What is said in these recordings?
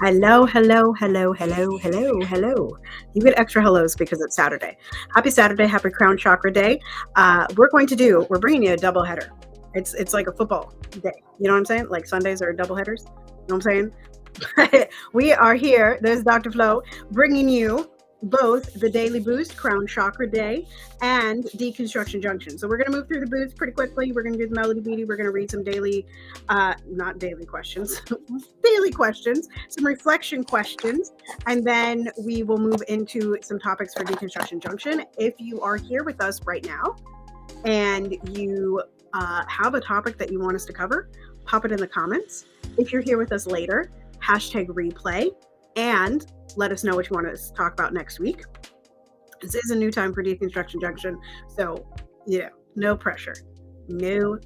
Hello, hello, hello, hello, hello, hello. You get extra hellos because it's Saturday. Happy Saturday, happy Crown Chakra Day. We're bringing you a double header. It's like a football day. You know what I'm saying? Like Sundays are double headers. You know what I'm saying? We are here. There's Dr. Flo bringing you both the Daily Boost, Crown Chakra Day, and Deconstruction Junction. So we're going to move through the boosts pretty quickly. We're going to do the Melody Beauty. We're going to read some not daily questions, daily questions, some reflection questions, and then we will move into some topics for Deconstruction Junction. If you are here with us right now and you have a topic that you want us to cover, pop it in the comments. If you're here with us later, hashtag replay and let us know what you want us to talk about next week. This is a new time for Deconstruction Junction, so no pressure. No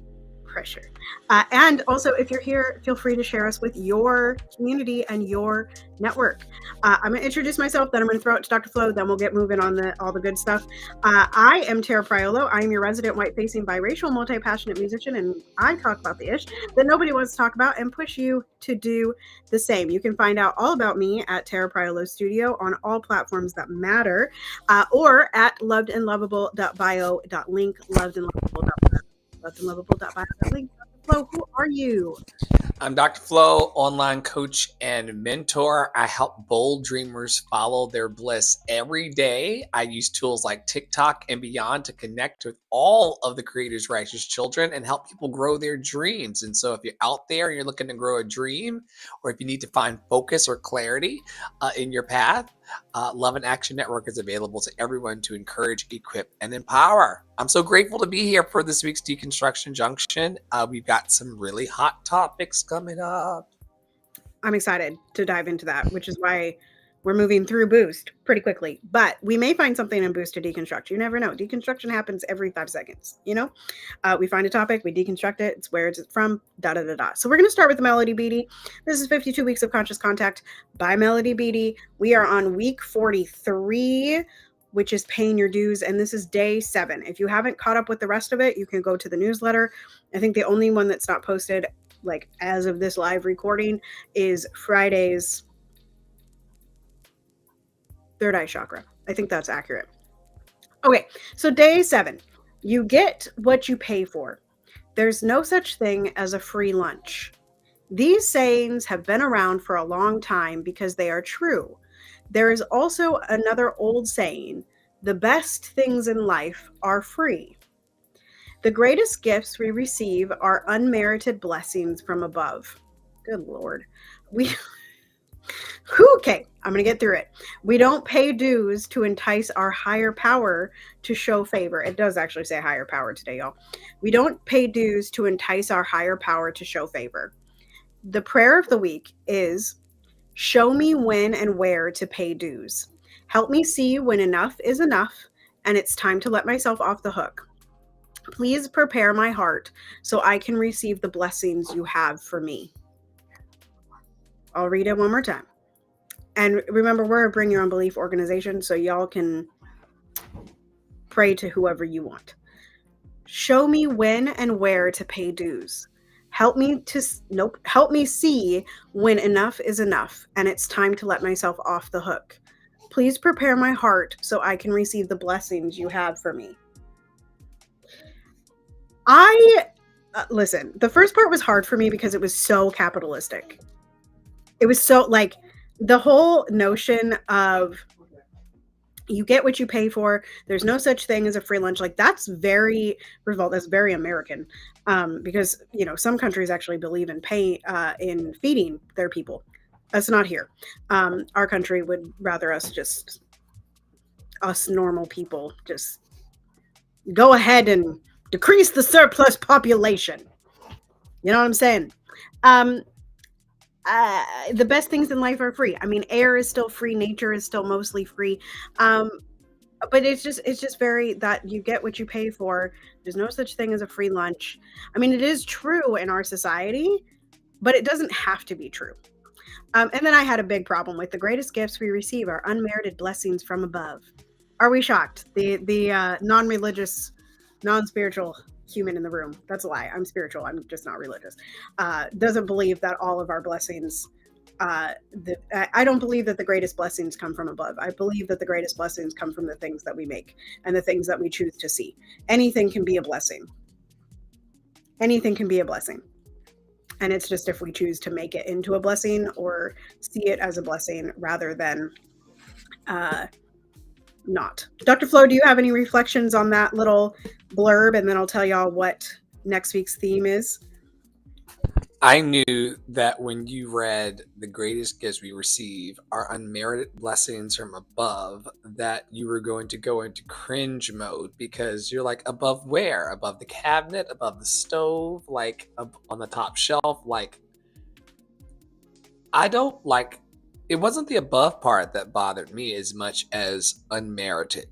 pressure. And also, if you're here, feel free to share us with your community and your network. I'm going to introduce myself, then I'm going to throw it to Dr. Flo, then we'll get moving on all the good stuff. I am Tara Priolo. I am your resident white-facing biracial multi-passionate musician, and I talk about the ish that nobody wants to talk about and push you to do the same. You can find out all about me at Tara Priolo Studio on all platforms that matter, or at lovedandlovable.bio.link, lovedandlovable.bio.link. Flo, who are you? I'm Dr. Flo, online coach and mentor. I help bold dreamers follow their bliss every day. I use tools like TikTok and beyond to connect with all of the Creator's righteous children and help people grow their dreams. And so if you're out there and you're looking to grow a dream, or if you need to find focus or clarity in your path, Love and Action Network is available to everyone to encourage, equip, and empower. I'm so grateful to be here for this week's Deconstruction Junction. We've got some really hot topics coming up. I'm excited to dive into that, which is why we're moving through Boost pretty quickly. But we may find something in Boost to deconstruct. You never know. Deconstruction happens every 5 seconds. We find a topic, we deconstruct it. It's where it's from. So we're going to start with the Melody Beauty. This is 52 Weeks of Conscious Contact by Melody Beauty. We are on week 43, which is paying your dues, and this is day 7. If you haven't caught up with the rest of it, you can go to the newsletter. I think the only one that's not posted, like as of this live recording, is Friday's third eye chakra. I think that's accurate. Okay, so day 7, you get what you pay for. There's no such thing as a free lunch. These sayings have been around for a long time because they are true. There is also another old saying, the best things in life are free. The greatest gifts we receive are unmerited blessings from above. Good Lord. Okay, I'm going to get through it. We don't pay dues to entice our higher power to show favor. It does actually say higher power today, y'all. We don't pay dues to entice our higher power to show favor. The prayer of the week is, show me when and where to pay dues. Help me see when enough is enough and it's time to let myself off the hook. Please prepare my heart so I can receive the blessings you have for me. I'll read it one more time. And remember, we're a Bring Your Own Belief organization, so y'all can pray to whoever you want. Show me when and where to pay dues. Help me see when enough is enough and it's time to let myself off the hook. Please prepare my heart so I can receive the blessings you have for me. Listen, the first part was hard for me because it was so capitalistic. It was so like the whole notion of you get what you pay for. There's no such thing as a free lunch. Like that's very, first of all, that's very American, because some countries actually believe in in feeding their people. That's not here. Our country would rather us normal people just go ahead and decrease the surplus population. You know what I'm saying? The best things in life are free. I mean, air is still free. Nature is still mostly free. But it's just very that you get what you pay for. There's no such thing as a free lunch. I mean, it is true in our society, but it doesn't have to be true. And then I had a big problem with the greatest gifts we receive are unmerited blessings from above. Are we shocked? The non-religious, non-spiritual human in the room, that's a lie. I'm spiritual. I'm just not religious. Doesn't believe that all of our blessings I don't believe that the greatest blessings come from above. I believe that the greatest blessings come from the things that we make and the things that we choose to see. Anything can be a blessing. Anything can be a blessing. And it's just if we choose to make it into a blessing or see it as a blessing rather than not. Dr. Flo, do you have any reflections on that little blurb? And then I'll tell y'all what next week's theme is. I knew that when you read the greatest gifts we receive are unmerited blessings from above, that you were going to go into cringe mode because you're like, above where? Above the cabinet, above the stove, like up on the top shelf. Like, I don't like, it wasn't the above part that bothered me as much as unmerited.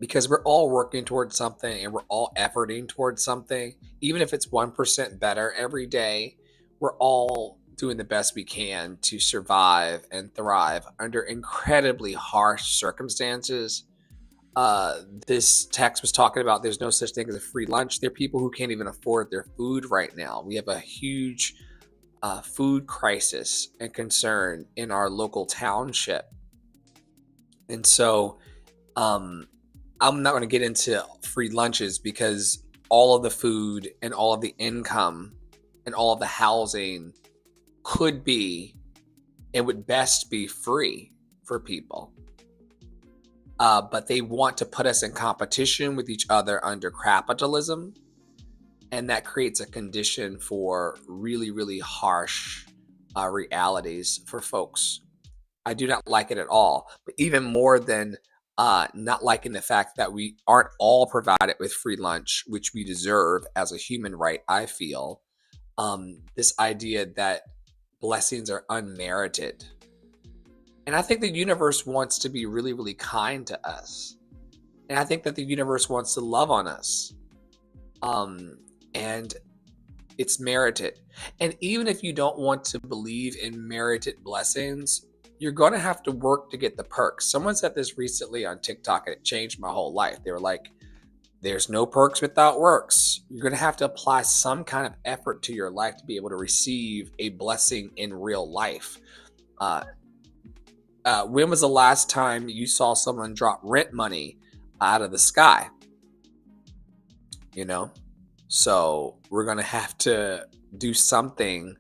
Because we're all working towards something and we're all efforting towards something. Even if it's 1% better every day, we're all doing the best we can to survive and thrive under incredibly harsh circumstances. This text was talking about there's no such thing as a free lunch. There are people who can't even afford their food right now. We have a huge food crisis and concern in our local township. And so, I'm not going to get into free lunches because all of the food and all of the income and all of the housing could be and would best be free for people. But they want to put us in competition with each other under capitalism. And that creates a condition for really, really harsh realities for folks. I do not like it at all. But even more than not liking the fact that we aren't all provided with free lunch, which we deserve as a human right, I feel. This idea that blessings are unmerited. And I think the universe wants to be really, really kind to us. And I think that the universe wants to love on us. And it's merited. And even if you don't want to believe in merited blessings, you're going to have to work to get the perks. Someone said this recently on TikTok and it changed my whole life. They were like, there's no perks without works. You're going to have to apply some kind of effort to your life to be able to receive a blessing in real life. When was the last time you saw someone drop rent money out of the sky? You know? So we're going to have to do something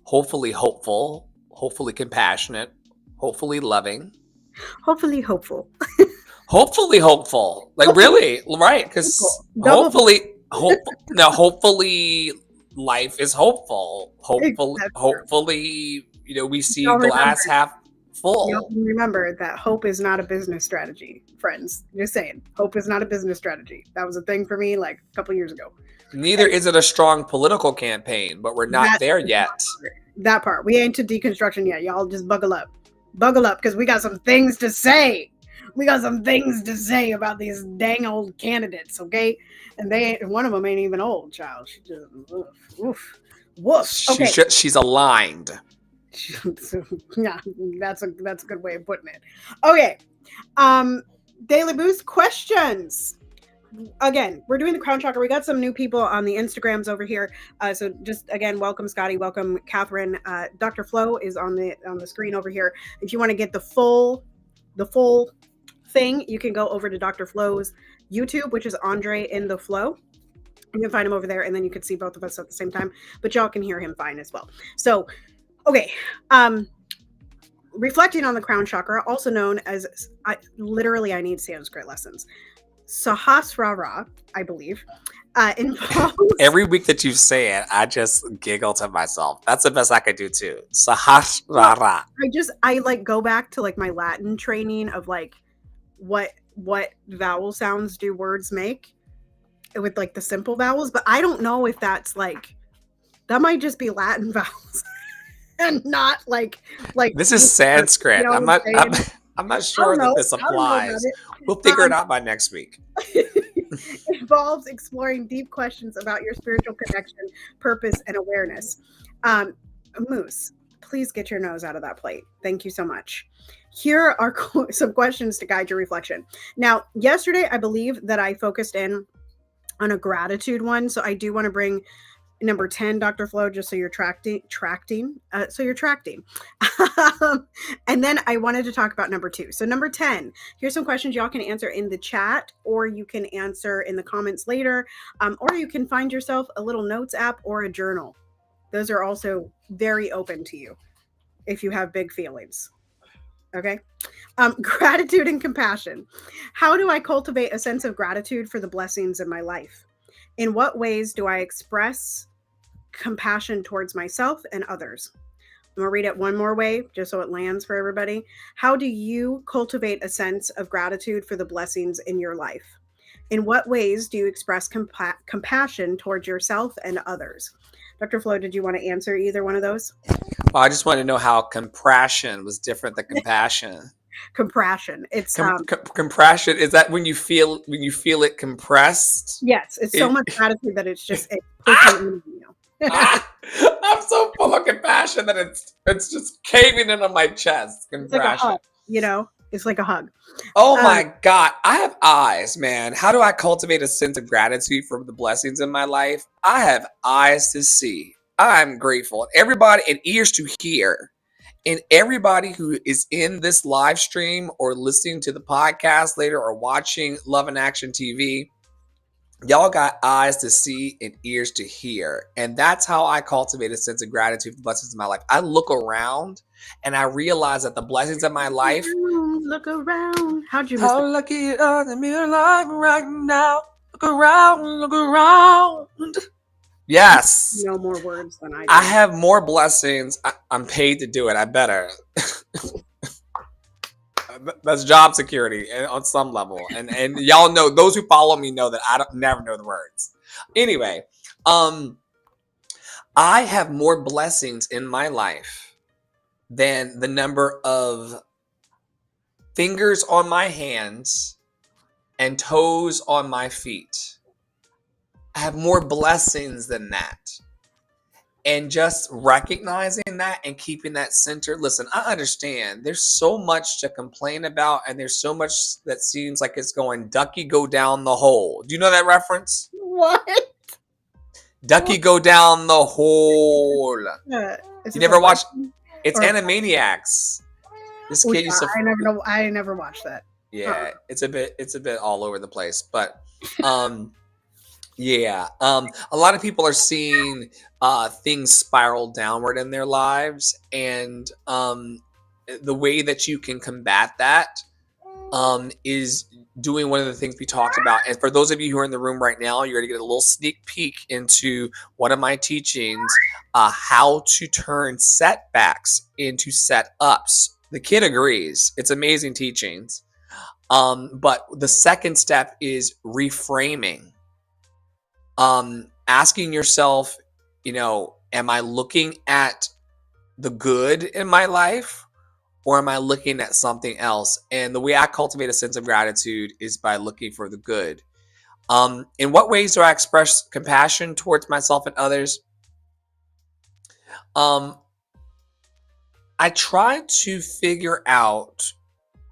hopefully hopeful, hopefully compassionate, hopefully loving, hopefully hopeful. Hopefully hopeful. Like really, right? Because hopefully life is hopeful. Hopefully, we see glass half full. You remember that hope is not a business strategy, friends. Just saying, hope is not a business strategy. That was a thing for me like a couple years ago. Neither is it a strong political campaign, but we're not there yet. That part. We ain't to deconstruction yet. Y'all just buckle up. Buckle up, because we got some things to say. We got some things to say about these dang old candidates, okay? And one of them ain't even old, child. She just woof. Okay. She's aligned. Yeah, that's a good way of putting it. Okay. Daily Boost questions. Again, we're doing the crown chakra. We got some new people on the Instagrams over here. So just again, welcome Scotty, welcome Catherine. Dr. Flo is on the screen over here. If you want to get the full thing, you can go over to Dr. Flo's YouTube, which is Andre in the Flow. You can find him over there, and then you can see both of us at the same time. But y'all can hear him fine as well. So, okay. Reflecting on the crown chakra, also known as I need Sanskrit lessons. Sahasrara, I believe, involves... Every week that you say it, I just giggle to myself. That's the best I could do too. Sahasrara. I like go back to like my Latin training of like what vowel sounds do words make with like the simple vowels, but I don't know if that's like, that might just be Latin vowels and not like this is Sanskrit. I'm not sure that this applies. We'll figure it out by next week. Involves exploring deep questions about your spiritual connection, purpose, and awareness. Moose, please get your nose out of that plate. Thank you so much. Here are some questions to guide your reflection. Now, yesterday, I believe that I focused in on a gratitude one. So I do want to bring Number 10, Dr. Flo, just so you're tracting. So you're tracting. And then I wanted to talk about number 2. So number 10, here's some questions y'all can answer in the chat, or you can answer in the comments later, or you can find yourself a little notes app or a journal. Those are also very open to you if you have big feelings. Okay. Gratitude and compassion. How do I cultivate a sense of gratitude for the blessings in my life? In what ways do I express compassion towards myself and others? I'm going to read it one more way just so it lands for everybody. How do you cultivate a sense of gratitude for the blessings in your life? In what ways do you express compassion towards yourself and others? Dr. Flo, did you want to answer either one of those? Well, I just want to know how compression was different than compassion. Compression. It's compression. Is that when you feel it compressed? Yes, it's so much gratitude that it's just pushing you. I'm so full of compassion that it's just caving in on my chest. Compression. It's like a hug, it's like a hug. Oh my God. I have eyes, man. How do I cultivate a sense of gratitude for the blessings in my life? I have eyes to see. I'm grateful. Everybody, and ears to hear. And everybody who is in this live stream or listening to the podcast later or watching Love in Action TV, y'all got eyes to see and ears to hear. And that's how I cultivate a sense of gratitude for the blessings of my life. I look around and I realize that the blessings of my life. Look around. How'd you miss How lucky you are to be alive right now. Look around, look around. Yes. No more words than I do. I have more blessings. I'm paid to do it. I better. That's job security on some level. And y'all know, those who follow me know that I never know the words. Anyway, I have more blessings in my life than the number of fingers on my hands and toes on my feet. I have more blessings than that. And just recognizing that and keeping that center. Listen, I understand there's so much to complain about, and there's so much that seems like it's going ducky go down the hole. Do you know that reference? What? Ducky go down the hole. You never watched? It's Animaniacs. This kid used to. I never watched that. Yeah, it's a bit all over the place, but yeah, a lot of people are seeing things spiral downward in their lives, and the way that you can combat that is doing one of the things we talked about. And for those of you who are in the room right now, you're going to get a little sneak peek into one of my teachings, how to turn setbacks into set-ups. The kid agrees. It's amazing teachings. But the second step is reframing. Asking yourself, am I looking at the good in my life, or am I looking at something else? And the way I cultivate a sense of gratitude is by looking for the good. In what ways do I express compassion towards myself and others? I try to figure out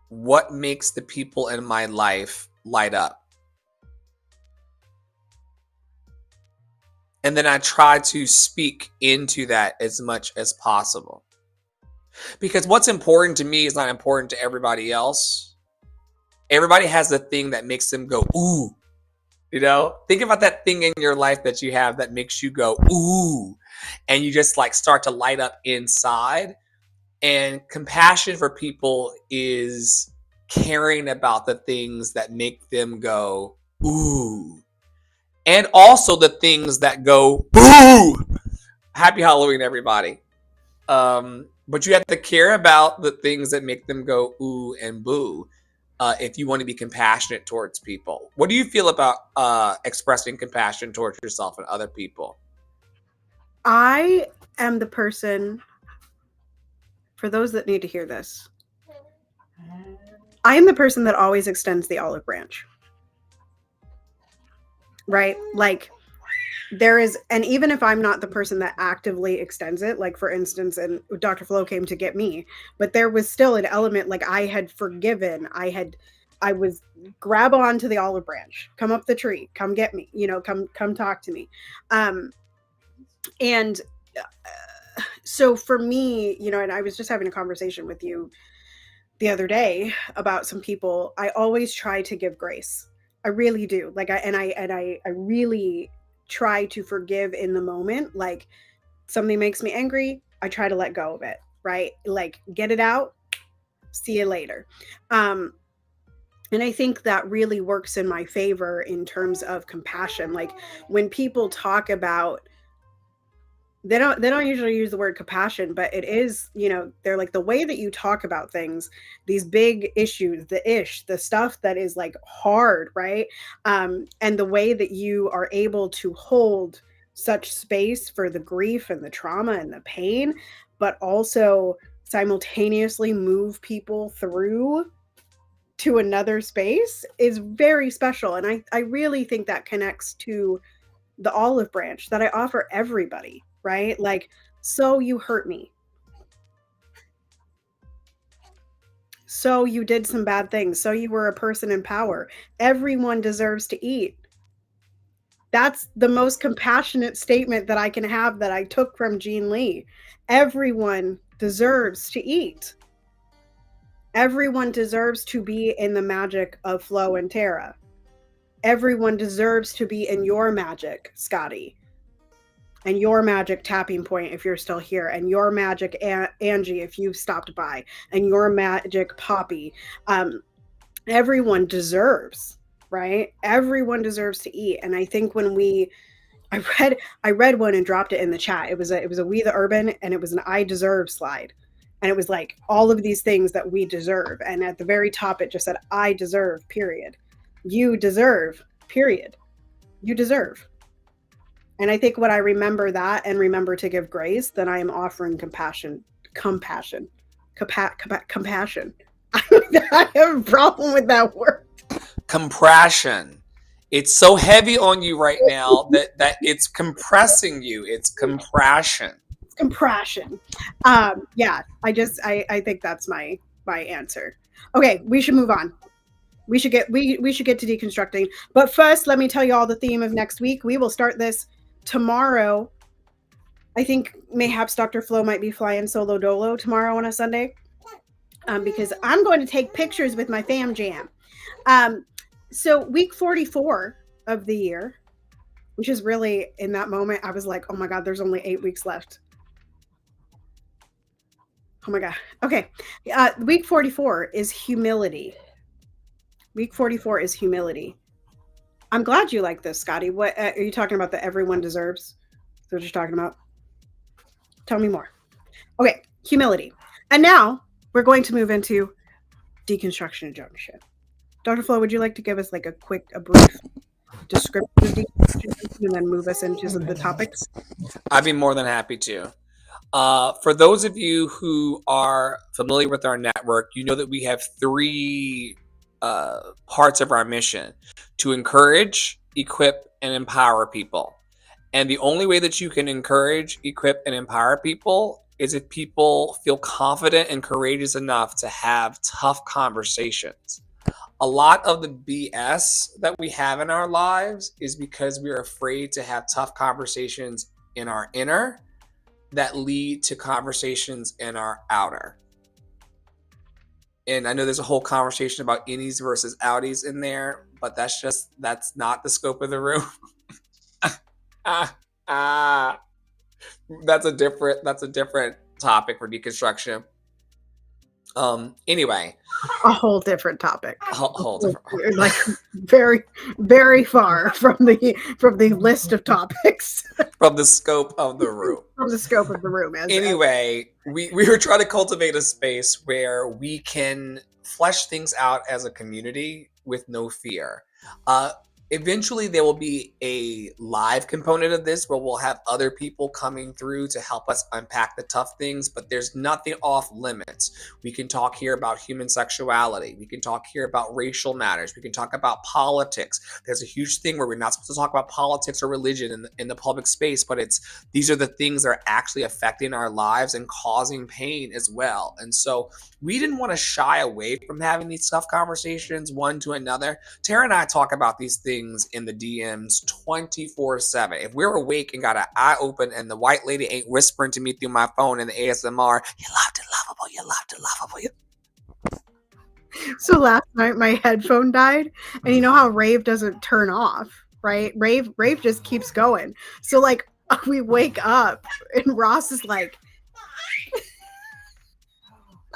what makes the people in my life light up. And then I try to speak into that as much as possible. Because what's important to me is not important to everybody else. Everybody has the thing that makes them go, ooh. Think about that thing in your life that you have that makes you go, ooh. And you just start to light up inside. And compassion for people is caring about the things that make them go, ooh. And also the things that go, boo! Happy Halloween, everybody. But you have to care about the things that make them go, ooh and boo, if you want to be compassionate towards people. What do you feel about expressing compassion towards yourself and other people? I am the person, for those that need to hear this, I am the person that always extends the olive branch. Right? There is, and even if I'm not the person that actively extends it, for instance, and Dr. Flo came to get me, but there was still an element, I had forgiven, I was grab onto the olive branch, come up the tree, come get me, come talk to me. And so for me, you know, and I was just having a conversation with you the other day about some people. I always try to give grace. I really do. Like I really try to forgive in the moment. Like something makes me angry, I try to let go of it, right? Like get it out, see you later. Um and I think that really works in my favor in terms of compassion. Like when people talk about, they don't usually use the word compassion, but it is, you know, they're like the way that you talk about things, these big issues, the stuff that is like hard, right? And the way that you are able to hold such space for the grief and the trauma and the pain, but also simultaneously move people through to another space is very special. And I really think that connects to the olive branch that I offer everybody, right? Like, so you hurt me. So you did some bad things. So you were a person in power. Everyone deserves to eat. That's the most compassionate statement that I can have that I took from Jean Lee. Everyone deserves to eat. Everyone deserves to be in the magic of Flo and Tara. Everyone deserves to be in your magic, Scotty. And your magic tapping point if you're still here, and your magic Angie if you've stopped by, and your magic Poppy. Everyone deserves, right? Everyone deserves to eat. And I think when I read one and dropped it in the chat. It was a We the Urban, and it was an I deserve slide. And it was like all of these things that we deserve. And at the very top it just said I deserve, period. You deserve, period. You deserve. And I think when I remember that and remember to give grace, then I am offering compassion. Compassion. I have a problem with that word. Compression. It's so heavy on you right now that it's compressing you. It's compression. Compression. Yeah, I think that's my answer. Okay, we should move on. We should get to deconstructing. But first, let me tell you all the theme of next week. We will start this tomorrow. I think mayhaps Dr. Flo might be flying solo dolo tomorrow on a Sunday, because I'm going to take pictures with my fam jam. So week 44 of the year, which is really, in that moment, I was like, oh my God, there's only 8 weeks left. Oh my God. Okay. Week 44 is humility. Week 44 is humility. I'm glad you like this, Scotty. What are you talking about? That everyone deserves? Is that what you're talking about? Tell me more. Okay, humility. And now we're going to move into deconstruction junction. Dr. Flo, would you like to give us like a brief description of deconstruction and then move us into the topics? I'd be more than happy to. For those of you who are familiar with our network, you know that we have 3 parts of our mission: to encourage, equip, and empower people. And the only way that you can encourage, equip, and empower people is if people feel confident and courageous enough to have tough conversations. A lot of the BS that we have in our lives is because we're afraid to have tough conversations in our inner that lead to conversations in our outer. And I know there's a whole conversation about innies versus outies in there, but that's not the scope of the room. That's a different topic for deconstruction. Anyway, a whole different topic. Whole different. Like very, very far from the list of topics. From the scope of the room. From the scope of the room. Anyway, we were trying to cultivate a space where we can flesh things out as a community with no fear. Eventually, there will be a live component of this where we'll have other people coming through to help us unpack the tough things, but there's nothing off limits. We can talk here about human sexuality. We can talk here about racial matters. We can talk about politics. There's a huge thing where we're not supposed to talk about politics or religion in the public space, but these are the things that are actually affecting our lives and causing pain as well. And so we didn't want to shy away from having these tough conversations one to another. Tara and I talk about these things things in the DMs 24/7. If we're awake and got an eye open and the white lady ain't whispering to me through my phone in the ASMR, "You loved and lovable, you loved and lovable." So last night my headphone died, and you know how rave doesn't turn off, right? Rave just keeps going. So like we wake up and Ross is like,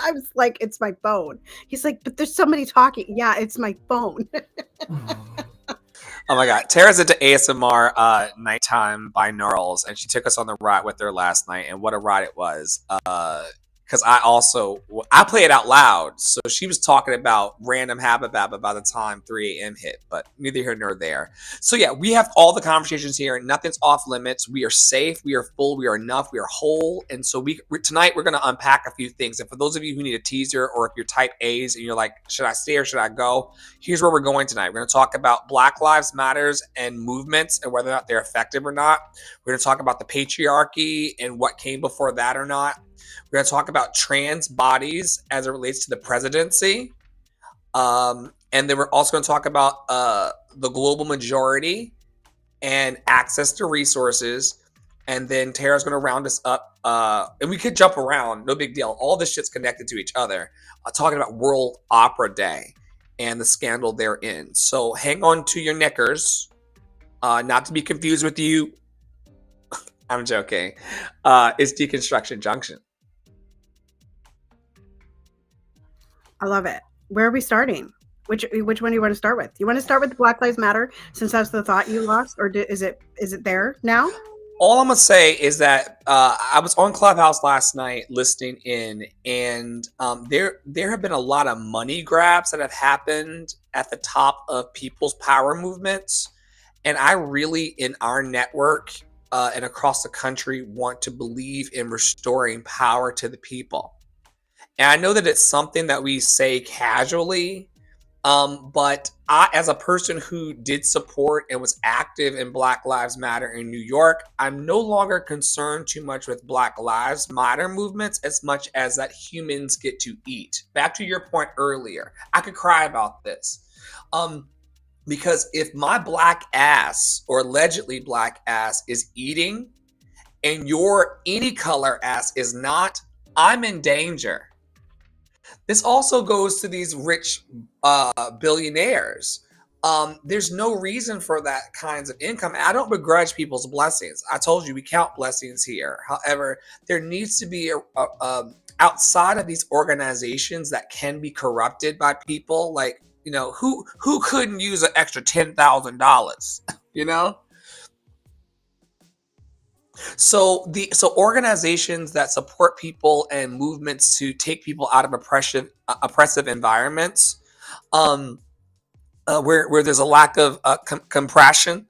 I was like, it's my phone. He's like, but there's somebody talking. Yeah, it's my phone. Oh my God. Tara's into ASMR nighttime binaurals, and she took us on the ride with her last night, and what a ride it was. Because I play it out loud. So she was talking about random habababa by the time 3 a.m. hit, but neither here nor there. So yeah, we have all the conversations here. Nothing's off limits. We are safe. We are full. We are enough. We are whole. And so tonight we're going to unpack a few things. And for those of you who need a teaser, or if you're type A's and you're like, should I stay or should I go? Here's where we're going tonight. We're going to talk about Black Lives Matters and movements and whether or not they're effective or not. We're going to talk about the patriarchy and what came before that or not. We're going to talk about trans bodies as it relates to the presidency. And then we're also going to talk about the global majority and access to resources. And then Tara's going to round us up. And we could jump around. No big deal. All this shit's connected to each other. Talking about World Opera Day and the scandal therein. So hang on to your knickers. Not to be confused with you. I'm joking. It's Deconstruction Junction. I love it. Where are we starting? Which one do you want to start with? You want to start with Black Lives Matter since that's the thought you lost, or is it there now? All I'm gonna say is that I was on Clubhouse last night listening in, and there have been a lot of money grabs that have happened at the top of people's power movements, and I really, in our network and across the country, want to believe in restoring power to the people. And I know that it's something that we say casually, but I, as a person who did support and was active in Black Lives Matter in New York, I'm no longer concerned too much with Black Lives Matter movements as much as that humans get to eat. Back to your point earlier, I could cry about this. Because if my black ass, or allegedly black ass, is eating and your any color ass is not, I'm in danger. This also goes to these rich billionaires. There's no reason for that kinds of income. I don't begrudge people's blessings. I told you we count blessings here. However, there needs to be outside of these organizations that can be corrupted by people, like, you know, who couldn't use an extra $10,000, you know? So organizations that support people and movements to take people out of oppressive environments, where there's a lack of compassion,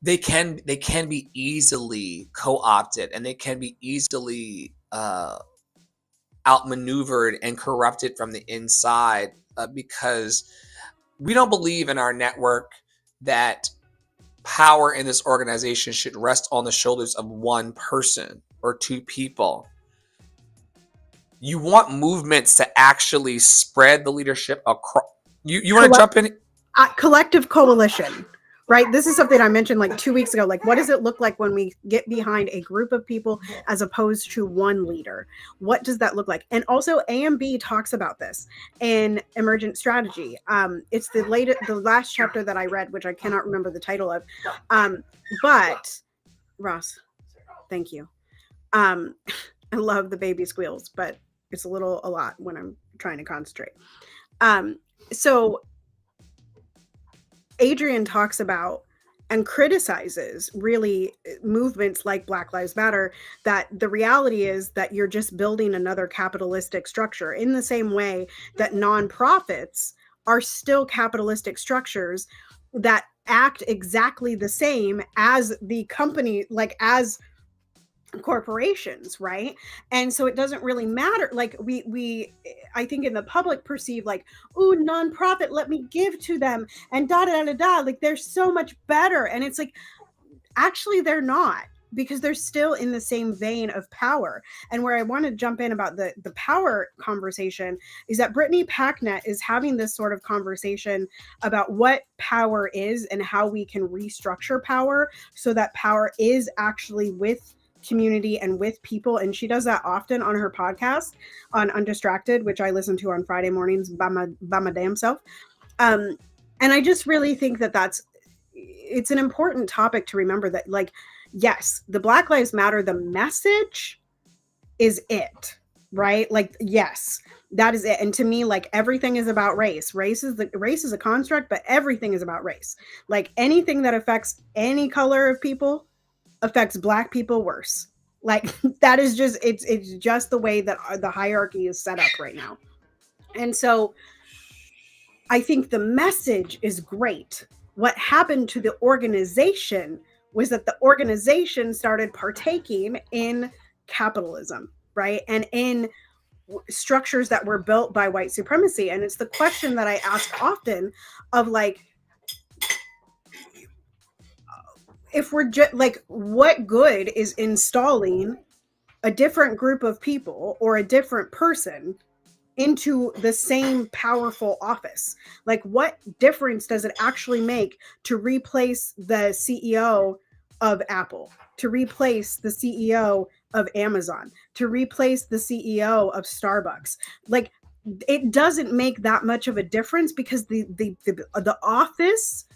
they can be easily co-opted, and they can be easily outmaneuvered and corrupted from the inside, because we don't believe in our network that power in this organization should rest on the shoulders of one person or two people. You want movements to actually spread the leadership across. You want to jump in? Collective coalition, right? This is something I mentioned like 2 weeks ago. Like, what does it look like when we get behind a group of people as opposed to one leader? What does that look like? And also AMB talks about this in Emergent Strategy. It's the last chapter that I read, which I cannot remember the title of. But Ross, thank you. I love the baby squeals, but it's a lot when I'm trying to concentrate. So Adrian talks about and criticizes really movements like Black Lives Matter, that the reality is that you're just building another capitalistic structure in the same way that nonprofits are still capitalistic structures that act exactly the same as the company, like as corporations, right? And so it doesn't really matter. Like we I think in the public perceive like, oh, nonprofit, let me give to them and da da da da, like they're so much better. And it's like, actually they're not. because they're still in the same vein of power. And where I want to jump in about the power conversation is that Brittany Packnett is having this sort of conversation about what power is and how we can restructure power so that power is actually with community and with people. And she does that often on her podcast on Undistracted, which I listen to on Friday mornings by my damn self. And I just really think that it's an important topic to remember, that, like, yes, the Black Lives Matter, the message is it, right? Like, yes, that is it. And to me, like, everything is about race. Race is a construct, but everything is about race. Like, anything that affects any color of people affects Black people worse. Like, that is just, it's just the way that the hierarchy is set up right now. And so I think the message is great. What happened to the organization was that the organization started partaking in capitalism, right? And in structures that were built by white supremacy. And it's the question that I ask often of, like, if we're just like, what good is installing a different group of people or a different person into the same powerful office? Like, what difference does it actually make to replace the CEO of Apple, to replace the CEO of Amazon, to replace the CEO of Starbucks? Like, it doesn't make that much of a difference, because the office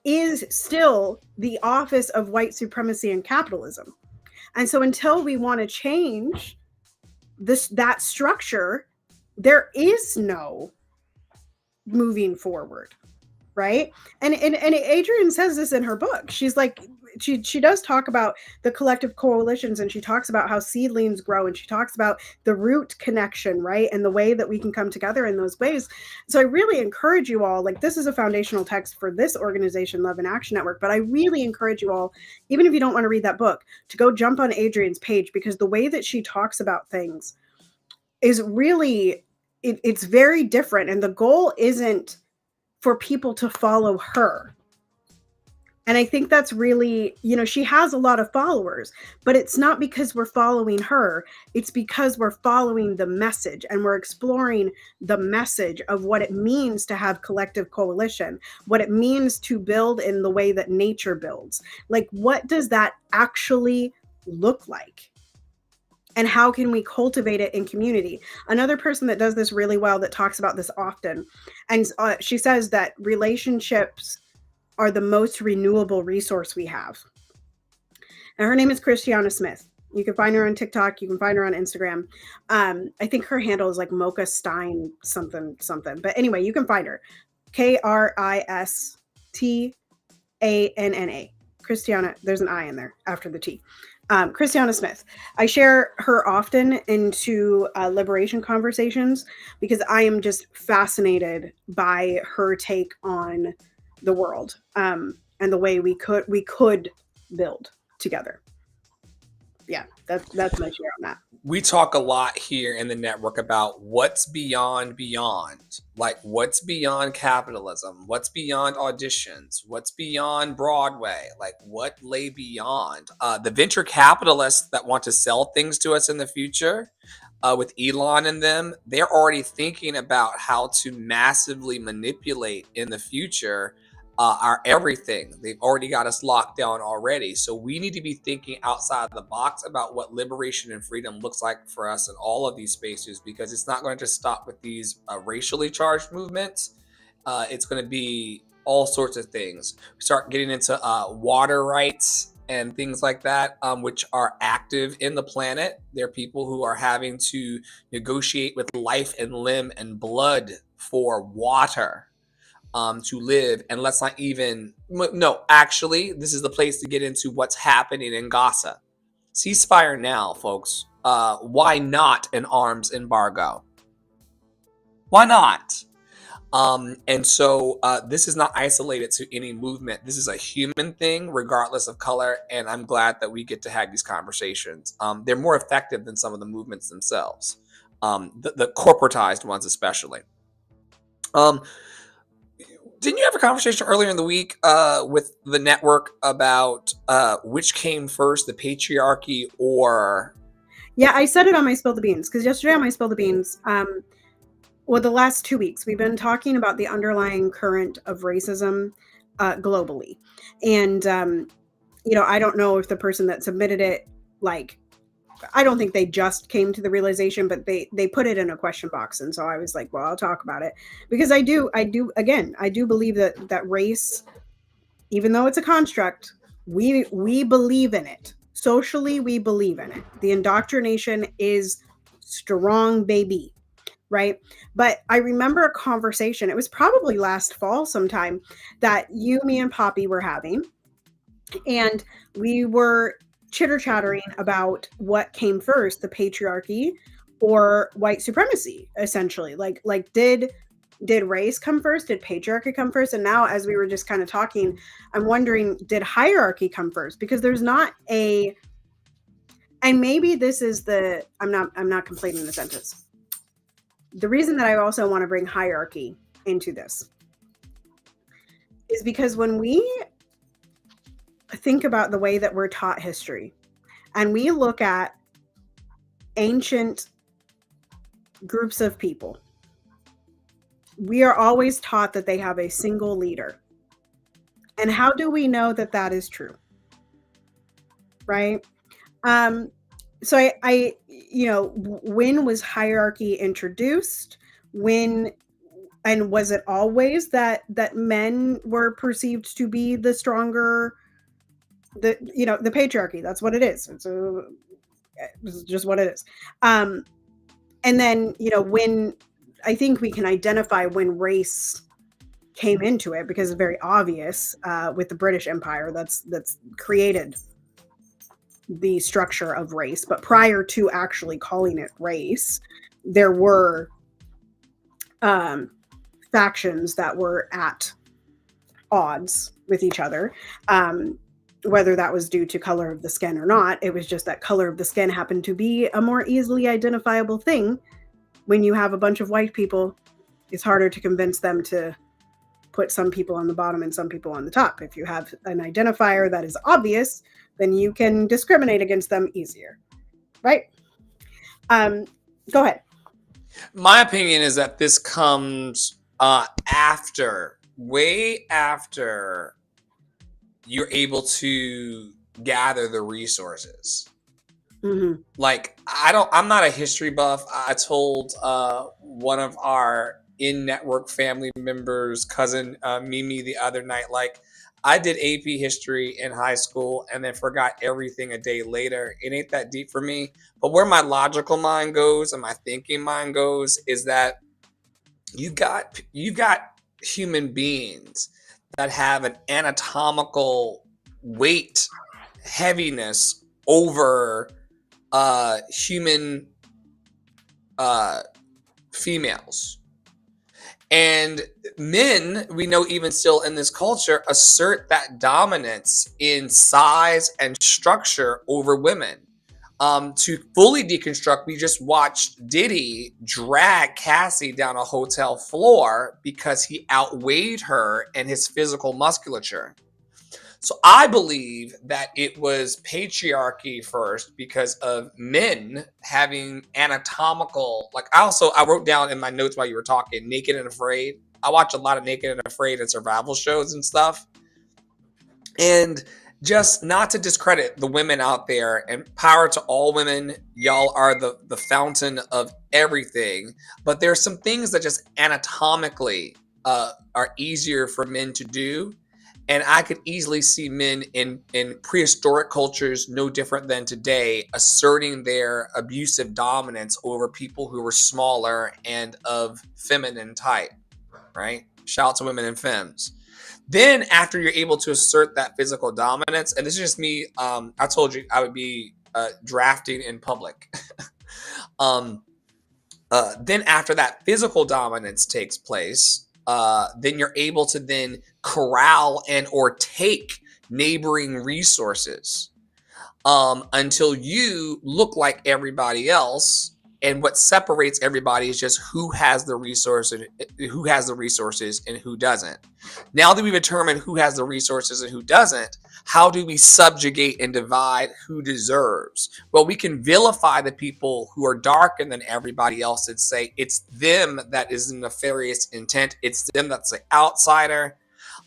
is still the office of white supremacy and capitalism. And so until we want to change that structure, there is no moving forward, right? And Adrienne says this in her book. She's like, she does talk about the collective coalitions, and she talks about how seedlings grow, and she talks about the root connection, right? And the way that we can come together in those ways. So I really encourage you all, like, this is a foundational text for this organization, Love and Action Network, but I really encourage you all, even if you don't want to read that book, to go jump on Adrienne's page, because the way that she talks about things is really, it's very different. And the goal isn't for people to follow her. And I think that's really, she has a lot of followers, but it's not because we're following her. It's because we're following the message, and we're exploring the message of what it means to have collective coalition, what it means to build in the way that nature builds. Like, what does that actually look like? And how can we cultivate it in community? Another person that does this really well, that talks about this often, and she says that relationships are the most renewable resource we have. And her name is Christiana Smith. You can find her on TikTok. You can find her on Instagram. I think her handle is like Mocha Stein something. But anyway, you can find her. Kristanna. Christiana, there's an I in there after the T. Christiana Smith. I share her often into liberation conversations, because I am just fascinated by her take on the world, and the way we could build together. Yeah, that's my share on that. We talk a lot here in the network about what's beyond, like what's beyond capitalism, what's beyond auditions, what's beyond Broadway, like what lay beyond. The venture capitalists that want to sell things to us in the future, with Elon and them, they're already thinking about how to massively manipulate in the future our everything. They've already got us locked down already. So we need to be thinking outside the box about what liberation and freedom looks like for us in all of these spaces, because it's not going to just stop with these racially charged movements. It's going to be all sorts of things. We start getting into water rights and things like that, which are active in the planet. There are people who are having to negotiate with life and limb and blood for water to live. And let's not even, no, actually, this is the place to get into what's happening in Gaza. Ceasefire now, folks. Why not an arms embargo? Why not? And so this is not isolated to any movement. This is a human thing, regardless of color. And I'm glad that we get to have these conversations. They're more effective than some of the movements themselves, the corporatized ones especially. didn't you have a conversation earlier in the week with the network about which came first, the patriarchy or? Yeah, I said it on my Spill the Beans, because yesterday on my Spill the Beans, well, the last 2 weeks, we've been talking about the underlying current of racism globally. And, I don't know if the person that submitted it, like, I don't think they just came to the realization, but they put it in a question box. And so I was like, well, I'll talk about it, because I do believe that race, even though it's a construct, we believe in it. Socially, we believe in it. The indoctrination is strong, baby. Right. But I remember a conversation, it was probably last fall sometime, that you, me, and Poppy were having. And we were chitter chattering about what came first, the patriarchy or white supremacy, essentially. Like did race come first? Did patriarchy come first? And now, as we were just kind of talking, I'm wondering, did hierarchy come first? Because there's not a, and maybe this is the, I'm not completing the sentence. The reason that I also want to bring hierarchy into this is because when we think about the way that we're taught history and we look at ancient groups of people, we are always taught that they have a single leader. And how do we know that that is true? Right? So I when was hierarchy introduced? When, and was it always that men were perceived to be the stronger, the patriarchy? That's what it is. It's just what it is. And then when, I think we can identify when race came into it, because it's very obvious with the British Empire that's created the structure of race. But prior to actually calling it race, there were factions that were at odds with each other, whether that was due to color of the skin or not. It was just that color of the skin happened to be a more easily identifiable thing. When you have a bunch of white people, it's harder to convince them to put some people on the bottom and some people on the top. If you have an identifier that is obvious, then you can discriminate against them easier, right? Go ahead. My opinion is that this comes way after you're able to gather the resources. Mm-hmm. Like, I'm not a history buff. I told one of our in-network family members, cousin Mimi, the other night, like, I did AP history in high school and then forgot everything a day later. It ain't that deep for me. But where my logical mind goes and my thinking mind goes is that you got human beings that have an anatomical weight, heaviness over human females. And men, we know even still in this culture, assert that dominance in size and structure over women. To fully deconstruct, we just watched Diddy drag Cassie down a hotel floor because he outweighed her and his physical musculature. So I believe that it was patriarchy first because of men having anatomical, like I wrote down in my notes while you were talking, Naked and Afraid. I watch a lot of Naked and Afraid and survival shows and stuff. And just not to discredit the women out there, and power to all women. Y'all are the fountain of everything. But there's some things that just anatomically are easier for men to do. And I could easily see men in prehistoric cultures, no different than today, asserting their abusive dominance over people who were smaller and of feminine type, right? Shout out to women and femmes. Then after you're able to assert that physical dominance, and this is just me, I told you I would be drafting in public. Then after that physical dominance takes place, then you're able to then corral and or take neighboring resources until you look like everybody else And what separates everybody is just who has the resources and who doesn't. Now that we've determined who has the resources and who doesn't, how do we subjugate and divide who deserves? Well, we can vilify the people who are darker than everybody else and say it's them that is the nefarious intent. It's them that's the outsider.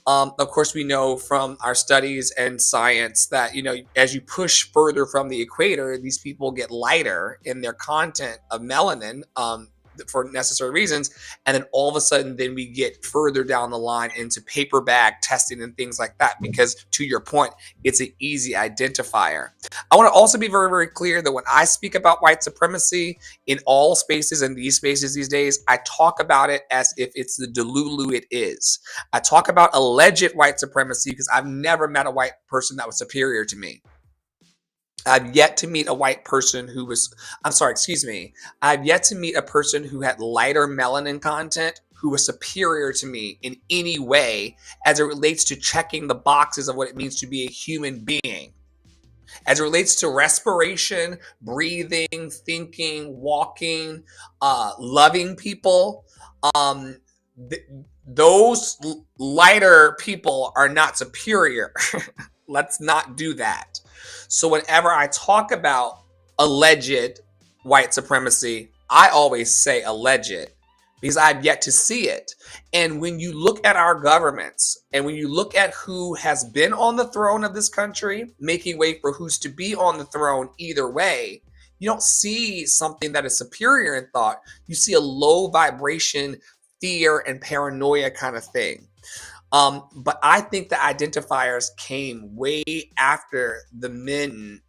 Of course, we know from our studies and science that, as you push further from the equator, these people get lighter in their content of melanin for necessary reasons. And then all of a sudden, then we get further down the line into paper bag testing and things like that, because to your point, it's an easy identifier. I want to also be very, very clear that when I speak about white supremacy in all spaces and these spaces these days, I talk about it as if it's the delulu it is. I talk about alleged white supremacy because I've never met a white person that was superior to me. I've yet to meet a white person who was, I've yet to meet a person who had lighter melanin content who was superior to me in any way as it relates to checking the boxes of what it means to be a human being. As it relates to respiration, breathing, thinking, walking, loving people, those lighter people are not superior. Let's not do that. So whenever I talk about alleged white supremacy, I always say alleged because I've yet to see it. And when you look at our governments and when you look at who has been on the throne of this country, making way for who's to be on the throne either way, you don't see something that is superior in thought. You see a low vibration, fear and paranoia kind of thing. But I think the identifiers came way after the men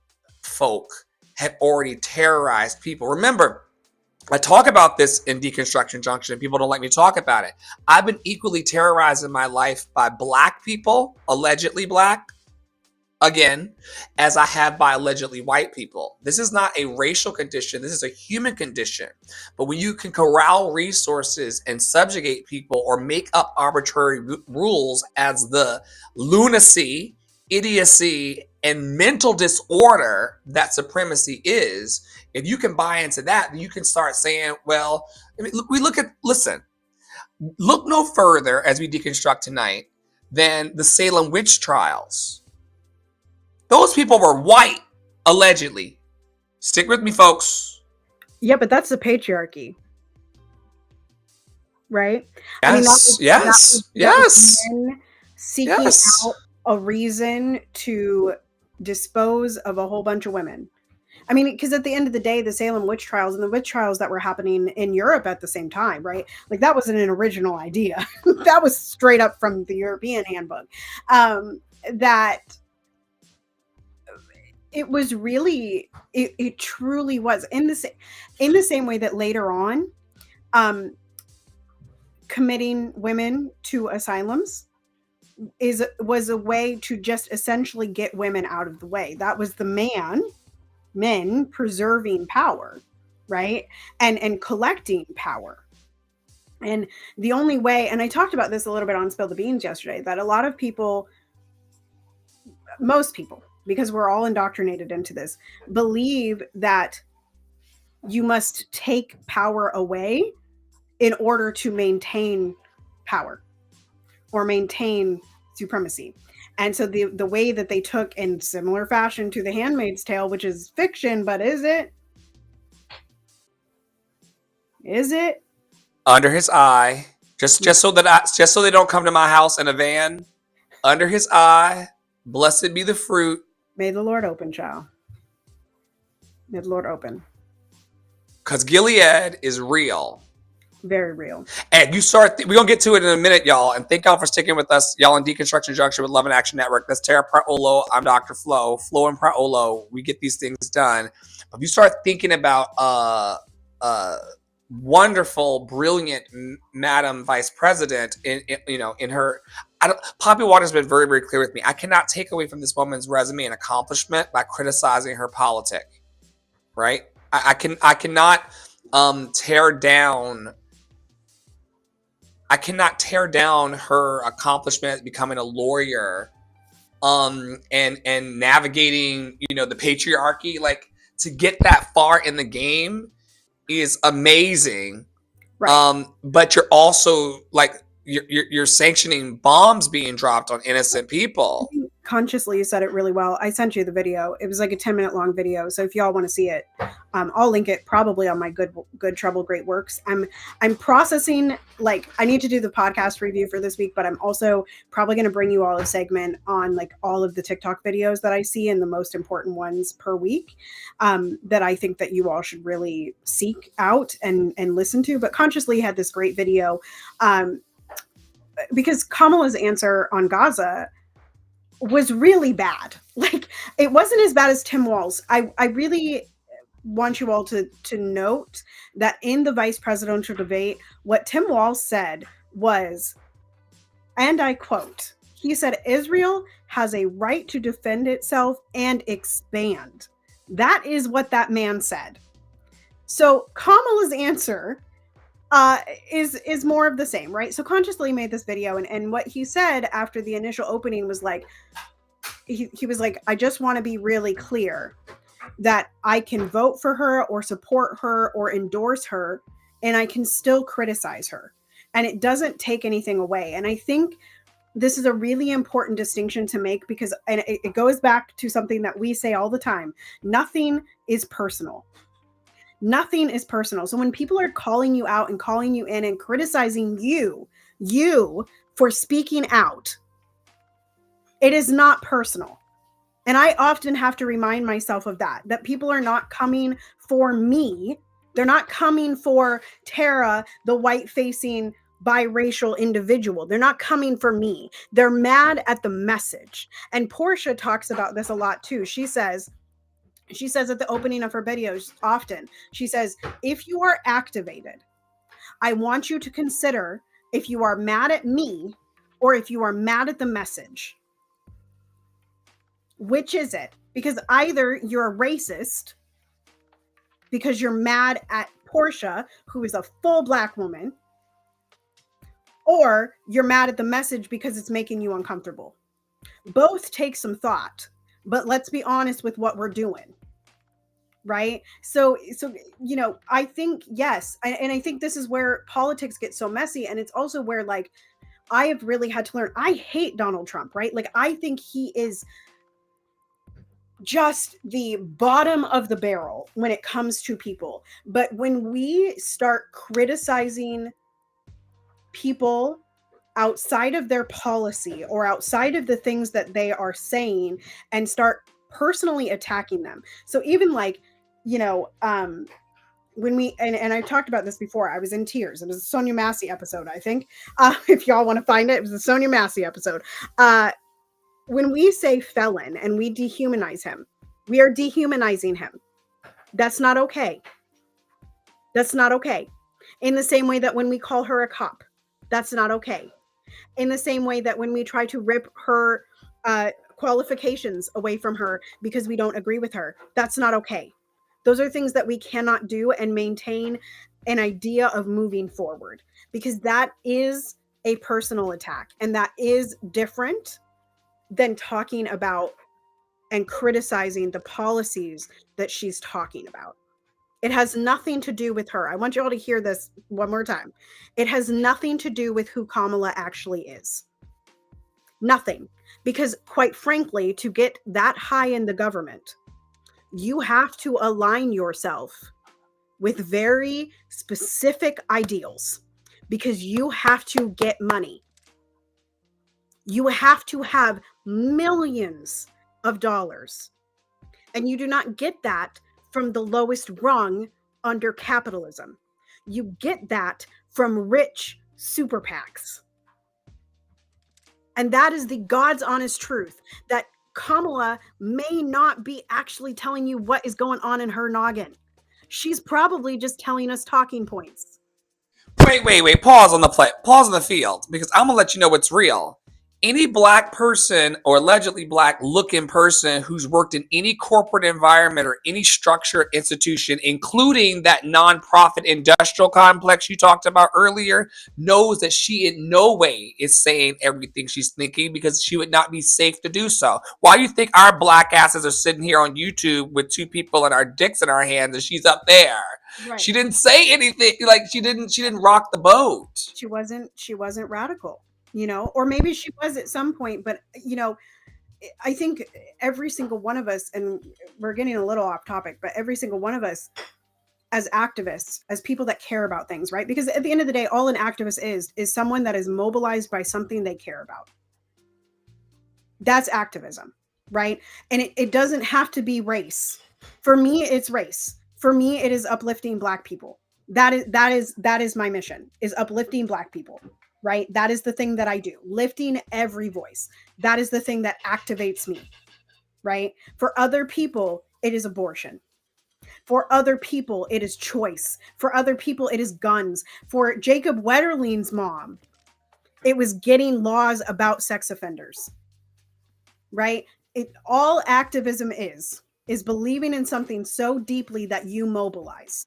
folk had already terrorized people. Remember, I talk about this in Deconstruction Junction and people don't like me talk about it. I've been equally terrorized in my life by black people, allegedly black, again, as I have by allegedly white people. This is not a racial condition. This is a human condition. But when you can corral resources and subjugate people or make up arbitrary rules as the lunacy, idiocy, and mental disorder that supremacy is, if you can buy into that, then you can start saying, well, listen, look no further as we deconstruct tonight than the Salem witch trials. Those people were white, allegedly. Stick with me, folks. Yeah, but that's the patriarchy, right? Yes, yes. Men seeking out a reason to dispose of a whole bunch of women. I mean, because at the end of the day, the Salem witch trials and the witch trials that were happening in Europe at the same time, right? Like that wasn't an original idea. That was straight up from the European handbook. That it was really, it truly was in the same way that later on, committing women to asylums was a way to just essentially get women out of the way. That was the men preserving power, right? And collecting power. And the only way, and I talked about this a little bit on Spill the Beans yesterday, that a lot of people, most people, because we're all indoctrinated into this, believe that you must take power away in order to maintain power or maintain supremacy. And so the way that they took in similar fashion to The Handmaid's Tale, which is fiction, but is it? Is it? Under his eye, just so they don't come to my house in a van. Under his eye, blessed be the fruit. May the Lord open, child. May the Lord open. Because Gilead is real. Very real. And you start, we're going to get to it in a minute, y'all. And thank y'all for sticking with us. Y'all in Deconstruction Junction with Love and Action Network. That's Tara Praolo. I'm Dr. Flo. Flo and Praolo. We get these things done. But if you start thinking about wonderful, brilliant Madam Vice President in her, Poppy Waters has been very, very clear with me. I cannot take away from this woman's resume and accomplishment by criticizing her politic, right? I cannot tear down. I cannot tear down her accomplishment at becoming a lawyer, and navigating, the patriarchy. Like, to get that far in the game, is amazing. Right. But you're also like you're sanctioning bombs being dropped on innocent people. Consciously, you said it really well. I sent you the video. It was like a 10-minute long video. So if y'all want to see it, I'll link it probably on my good trouble great works. I'm processing, like, I need to do the podcast review for this week, but I'm also probably going to bring you all a segment on like all of the TikTok videos that I see and the most important ones per week, that I think that you all should really seek out and listen to. But Consciously had this great video, because Kamala's answer on Gaza was really bad. Like, it wasn't as bad as Tim Walz. I really want you all to note that in the vice presidential debate, what Tim Walz said was, and I quote, he said, "Israel has a right to defend itself and expand." That is what that man said. So Kamala's answer is more of the same, right? So Consciously made this video, and what he said after the initial opening was like, he was like, "I just want to be really clear that I can vote for her or support her or endorse her, and I can still criticize her, and it doesn't take anything away." And I think this is a really important distinction to make, because, and it goes back to something that we say all the time: nothing is personal. Nothing is personal. So when people are calling you out and calling you in and criticizing you for speaking out, it is not personal. And I often have to remind myself of that people are not coming for me. They're not coming for Tara, the white-facing biracial individual. They're not coming for me. They're mad at the message. And Portia talks about this a lot too. She says at the opening of her videos often, she says, if you are activated, I want you to consider if you are mad at me or if you are mad at the message. Which is it? Because either you're a racist because you're mad at Portia, who is a full Black woman, or you're mad at the message because it's making you uncomfortable. Both take some thought, but let's be honest with what we're doing. Right? So, you know, I think, yes. And I think this is where politics gets so messy. And it's also where, like, I have really had to learn. I hate Donald Trump, right? Like, I think he is just the bottom of the barrel when it comes to people. But when we start criticizing people outside of their policy or outside of the things that they are saying and start personally attacking them. So even like, you know, when we, and I talked about this before, I was in tears. It was a Sonia Massey episode, I think. If y'all want to find it, it was a Sonia Massey episode. When we say felon and we dehumanize him, we are dehumanizing him. That's not okay. That's not okay. In the same way that when we call her a cop, that's not okay. In the same way that when we try to rip her qualifications away from her because we don't agree with her, that's not okay. Those are things that we cannot do and maintain an idea of moving forward, because that is a personal attack, and that is different than talking about and criticizing the policies that she's talking about. It has nothing to do with her. I want you all to hear this one more time. It has nothing to do with who Kamala actually is. Nothing. Because quite frankly, to get that high in the government, you have to align yourself with very specific ideals, because you have to get money. You have to have millions of dollars. And you do not get that from the lowest rung under capitalism. You get that from rich super PACs. And that is the God's honest truth, that Kamala may not be actually telling you what is going on in her noggin. She's probably just telling us talking points. Wait. Pause on the play. Pause on the field, because I'm gonna let you know what's real. any black person or allegedly black looking person who's worked in any corporate environment or any structure institution, including that nonprofit industrial complex you talked about earlier, knows that she in no way is saying everything she's thinking, because she would not be safe to do so. Why do you think our black asses are sitting here on YouTube with two people and our dicks in our hands and she's up there? Right. She didn't say anything. Like she didn't rock the boat. She wasn't radical, or maybe she was at some point, but I think every single one of us, and we're getting a little off topic, but every single one of us as activists, as people that care about things, right? Because at the end of the day, all an activist is someone that is mobilized by something they care about. That's activism, right? And it doesn't have to be race. For me, it's race. For me, it is uplifting Black people. That is my mission, is uplifting Black people, right? That is the thing that I do, lifting every voice. That is the thing that activates me, right? For other people, it is abortion. For other people, it is choice. For other people, it is guns. For Jacob Wetterling's mom, it was getting laws about sex offenders, right? All activism is believing in something so deeply that you mobilize.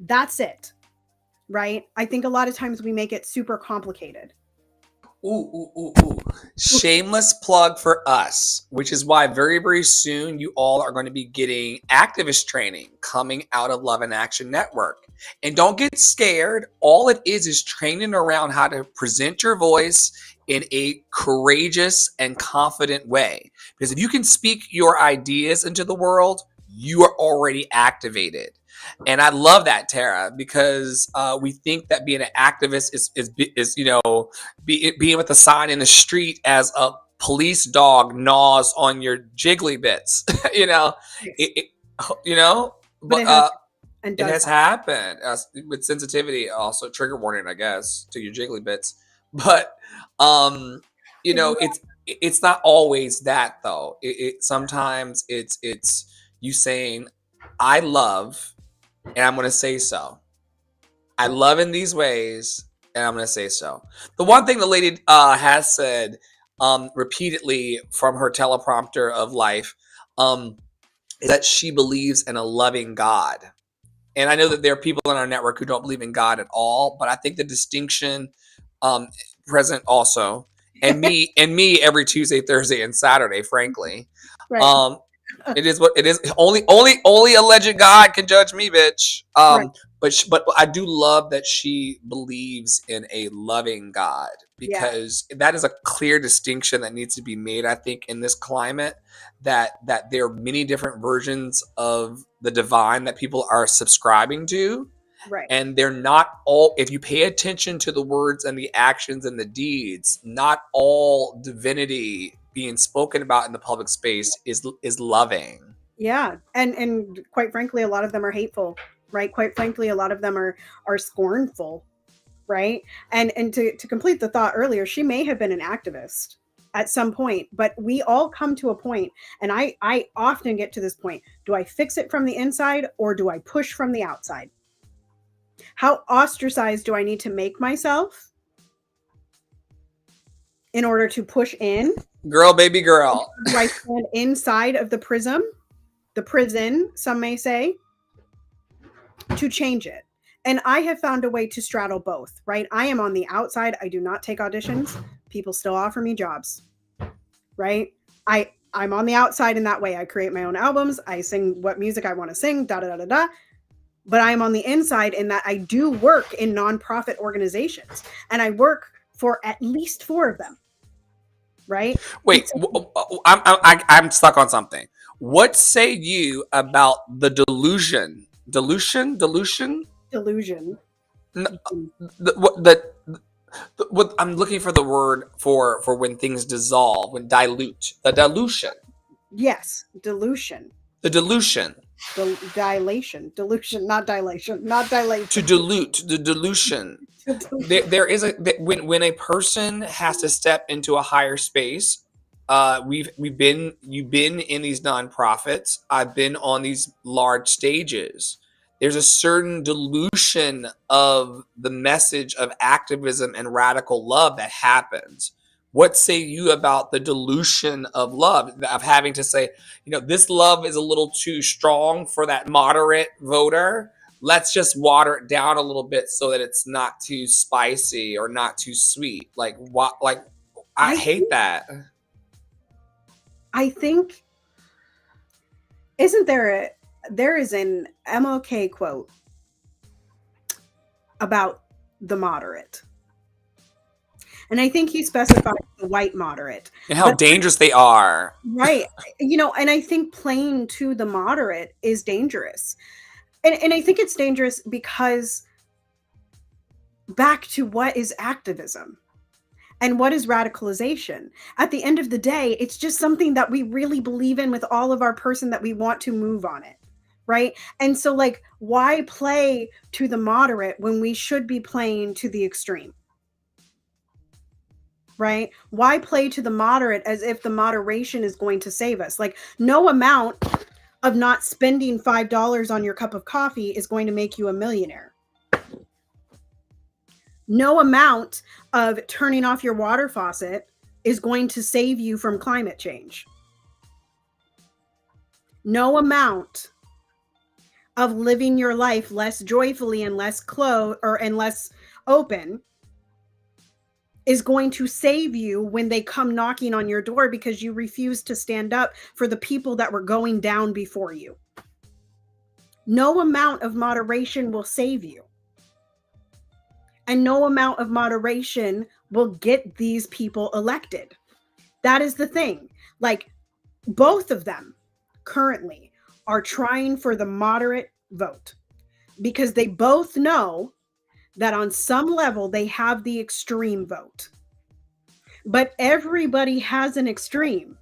That's it, right? I think a lot of times we make it super complicated. Ooh. Shameless plug for us, which is why very, very soon you all are going to be getting activist training coming out of Love and Action Network. And don't get scared. All it is training around how to present your voice in a courageous and confident way. Because if you can speak your ideas into the world, you are already activated. And I love that, Tara, because we think that being an activist is being with a sign in the street as a police dog gnaws on your jiggly bits. But it has happened with sensitivity. Also, trigger warning, I guess, to your jiggly bits. But it's not always that though. Sometimes it's you saying, I love. And I'm going to say so. I love in these ways, and I'm going to say so. The one thing the lady has said repeatedly from her teleprompter of life is that she believes in a loving God. And I know that there are people in our network who don't believe in God at all, but I think the distinction present also, and me every Tuesday, Thursday, and Saturday, frankly. Right. It is what it is. Only alleged God can judge me, bitch. Right. But I do love that she believes in a loving God, because that is a clear distinction that needs to be made, I think, in this climate, that there are many different versions of the divine that people are subscribing to. Right. And they're not all, if you pay attention to the words and the actions and the deeds, not all divinity being spoken about in the public space is loving. Yeah. And quite frankly, a lot of them are hateful, right? Quite frankly, a lot of them are scornful, right? And to complete the thought earlier, she may have been an activist at some point, but we all come to a point, and I often get to this point. Do I fix it from the inside or do I push from the outside? How ostracized do I need to make myself in order to push in? Girl, baby girl. Do I stand inside of the prison, some may say, to change it? And I have found a way to straddle both, right? I am on the outside. I do not take auditions. People still offer me jobs, right? I'm on the outside in that way. I create my own albums. I sing what music I want to sing, da-da-da-da-da. But I am on the inside in that I do work in nonprofit organizations, and I work for at least 4 of them. Right? Wait, I'm stuck on something. What say you about the delusion? Delusion. What I'm looking for the word for when things dissolve, when dilute. The dilution. Yes, dilution. The dilution. Dilation. Dilution, not dilation. Not dilation. To dilute. The dilution. There is when a person has to step into a higher space. You've been in these nonprofits. I've been on these large stages. There's a certain dilution of the message of activism and radical love that happens What say you about the dilution of love, of having to say, this love is a little too strong for that moderate voter. Let's just water it down a little bit so that it's not too spicy or not too sweet. Like what? Like I hate that. I think, there is an MLK quote about the moderate. And I think he specified the white moderate. And how dangerous they are. Right. And I think playing to the moderate is dangerous. And I think it's dangerous because back to what is activism and what is radicalization? At the end of the day, it's just something that we really believe in with all of our person that we want to move on it. Right. And so, like, why play to the moderate when we should be playing to the extreme? Right? Why play to the moderate as if the moderation is going to save us? Like, no amount of not spending $5 on your cup of coffee is going to make you a millionaire. No amount of turning off your water faucet is going to save you from climate change. No amount of living your life less joyfully and less and less open is going to save you when they come knocking on your door because you refuse to stand up for the people that were going down before you. No amount of moderation will save you. And no amount of moderation will get these people elected. That is the thing. Like, both of them currently are trying for the moderate vote because they both know that on some level they have the extreme vote. But everybody has an extreme.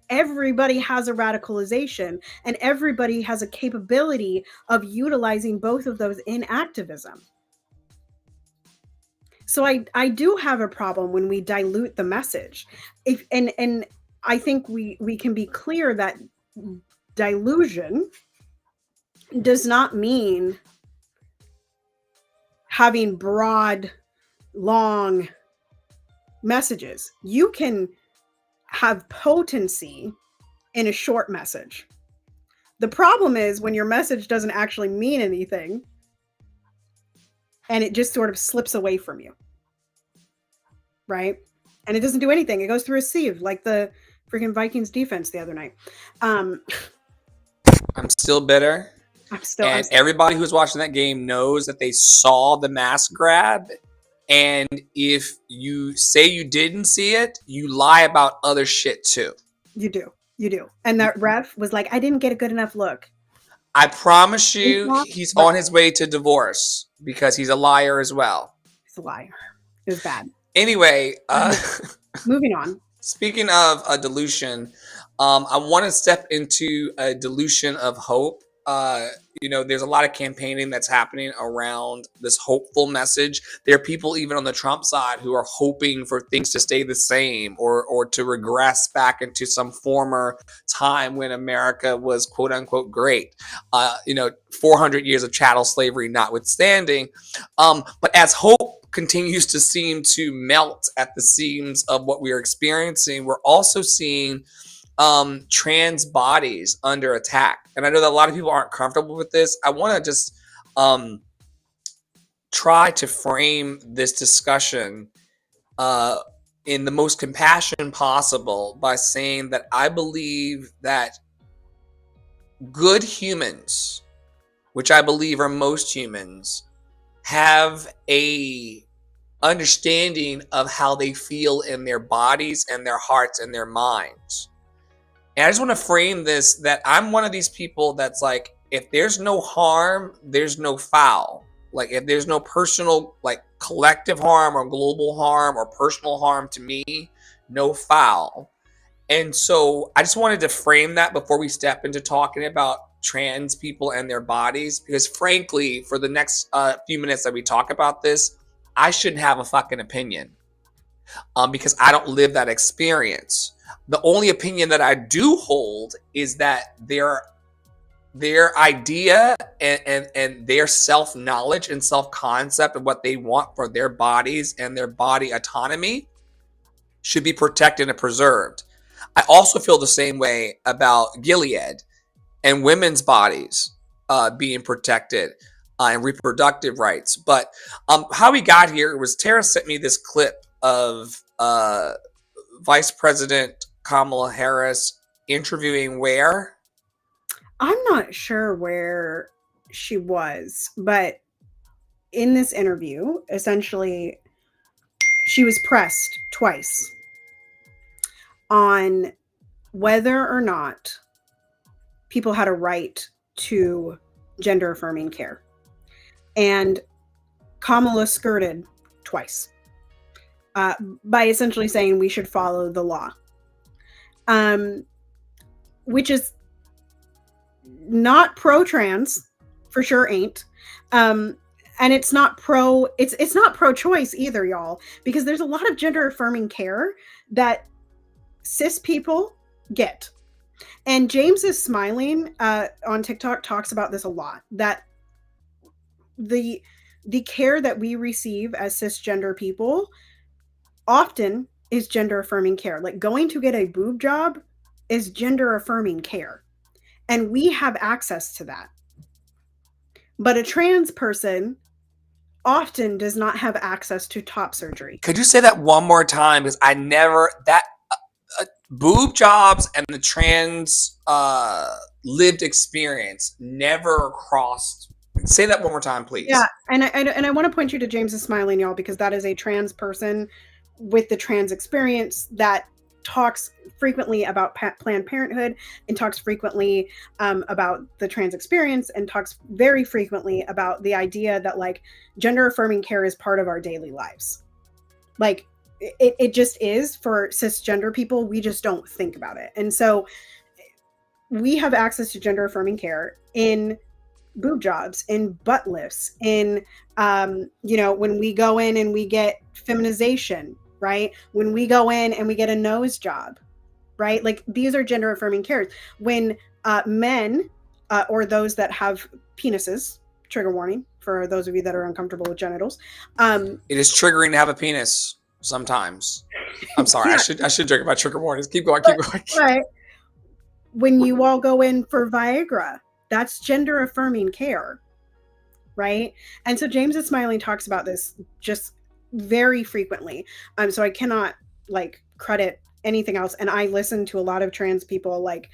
Everybody has a radicalization, and everybody has a capability of utilizing both of those in activism. So I do have a problem when we dilute the message. And I think we can be clear that dilution does not mean having broad, long messages. You can have potency in a short message. The problem is when your message doesn't actually mean anything and it just sort of slips away from you. Right? And it doesn't do anything. It goes through a sieve like the freaking Vikings defense the other night. I'm still bitter. Everybody who's watching that game knows that they saw the mask grab. And if you say you didn't see it, you lie about other shit too. You do. And that ref was like, I didn't get a good enough look. I promise you, he's on his way to divorce because he's a liar as well. He's a liar. It was bad. Anyway, moving on. Speaking of a dilution, I want to step into a dilution of hope. There's a lot of campaigning that's happening around this hopeful message. There are people even on the Trump side who are hoping for things to stay the same or to regress back into some former time when America was quote unquote great. 400 years of chattel slavery notwithstanding. But as hope continues to seem to melt at the seams of what we are experiencing, we're also seeing trans bodies under attack. And I know that a lot of people aren't comfortable with this. I want to just try to frame this discussion in the most compassion possible by saying that I believe that good humans, which I believe are most humans, have a understanding of how they feel in their bodies and their hearts and their minds. And I just want to frame this that I'm one of these people that's like, if there's no harm, there's no foul. Like, if there's no personal, like, collective harm or global harm or personal harm to me, no foul. And so I just wanted to frame that before we step into talking about trans people and their bodies, because frankly, for the next few minutes that we talk about this, I shouldn't have a fucking opinion because I don't live that experience. The only opinion that I do hold is that their idea and their self-knowledge and self-concept of what they want for their bodies and their body autonomy should be protected and preserved. I also feel the same way about Gilead and women's bodies being protected and reproductive rights. But how we got here was Tara sent me this clip of Vice President Kamala Harris interviewing where? I'm not sure where she was, but in this interview, essentially, she was pressed twice on whether or not people had a right to gender affirming care. And Kamala skirted twice by essentially saying we should follow the law, which is not pro-trans, for sure ain't. And it's not it's not pro-choice either, y'all, because there's a lot of gender affirming care that cis people get. And James is Smiling on TikTok talks about this a lot, that the care that we receive as cisgender people often is gender affirming care. Like going to get a boob job is gender affirming care. And we have access to that. But a trans person often does not have access to top surgery. Could you say that one more time? Because I never, that boob jobs and the trans lived experience never crossed. Say that one more time, please. Yeah, and I want to point you to James is Smiling, y'all, because that is a trans person with the trans experience that talks frequently about Planned Parenthood and talks frequently about the trans experience and talks very frequently about the idea that like gender affirming care is part of our daily lives. Like it just is for cisgender people. We just don't think about it. And so we have access to gender affirming care in boob jobs, in butt lifts, in when we go in and we get feminization, right? When we go in and we get a nose job, right? Like these are gender affirming cares. When men or those that have penises, trigger warning for those of you that are uncomfortable with genitals. It is triggering to have a penis sometimes. I'm sorry. Yeah. I should drink about trigger warnings. Keep going. Right. When you all go in for Viagra, that's gender affirming care, right? And so James is Smiling talks about this just very frequently. So I cannot like credit anything else. And I listen to a lot of trans people like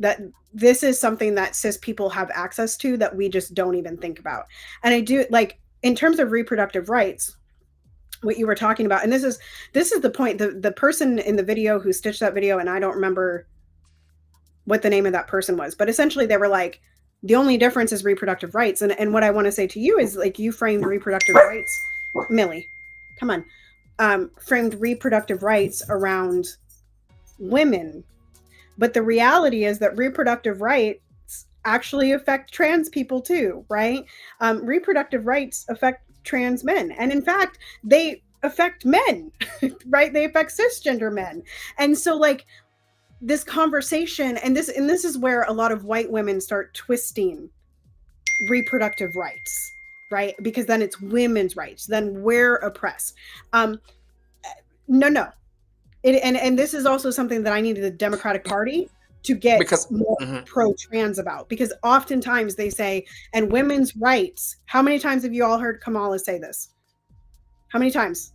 that. This is something that cis people have access to that we just don't even think about. And I do like in terms of reproductive rights, what you were talking about. And this is the point. The person in the video who stitched that video, and I don't remember what the name of that person was, but essentially they were like, the only difference is reproductive rights. And what I want to say to you is like, you framed reproductive rights, Millie, come on, framed reproductive rights around women. But the reality is that reproductive rights actually affect trans people too, right? Reproductive rights affect trans men. And in fact, they affect men, right? They affect cisgender men. And so like, this conversation and this is where a lot of white women start twisting reproductive rights, right? Because then it's women's rights, then we're oppressed. No. And this is also something that I need the Democratic Party to get more pro-trans about, because oftentimes they say, and women's rights. How many times have you all heard Kamala say this? How many times?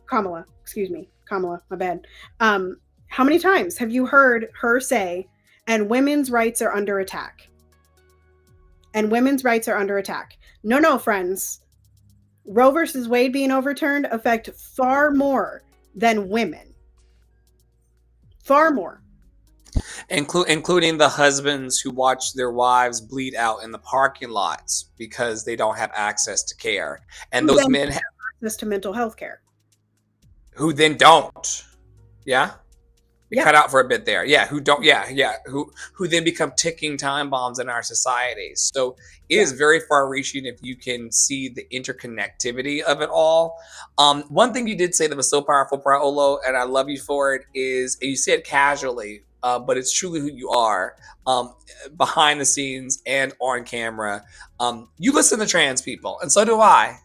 Kamala, my bad. How many times have you heard her say, and women's rights are under attack? And women's rights are under attack. No, friends. Roe versus Wade being overturned affect far more than women. Far more. Including the husbands who watch their wives bleed out in the parking lots because they don't have access to care. And those men have access to mental health care. Who then don't. Yeah? Cut out for a bit there. Yeah, who don't, who then become ticking time bombs in our societies. So it is very far reaching if you can see the interconnectivity of it all. One thing you did say that was so powerful, Paolo, and I love you for it, is you said casually, but it's truly who you are behind the scenes and on camera. You listen to trans people, and so do I.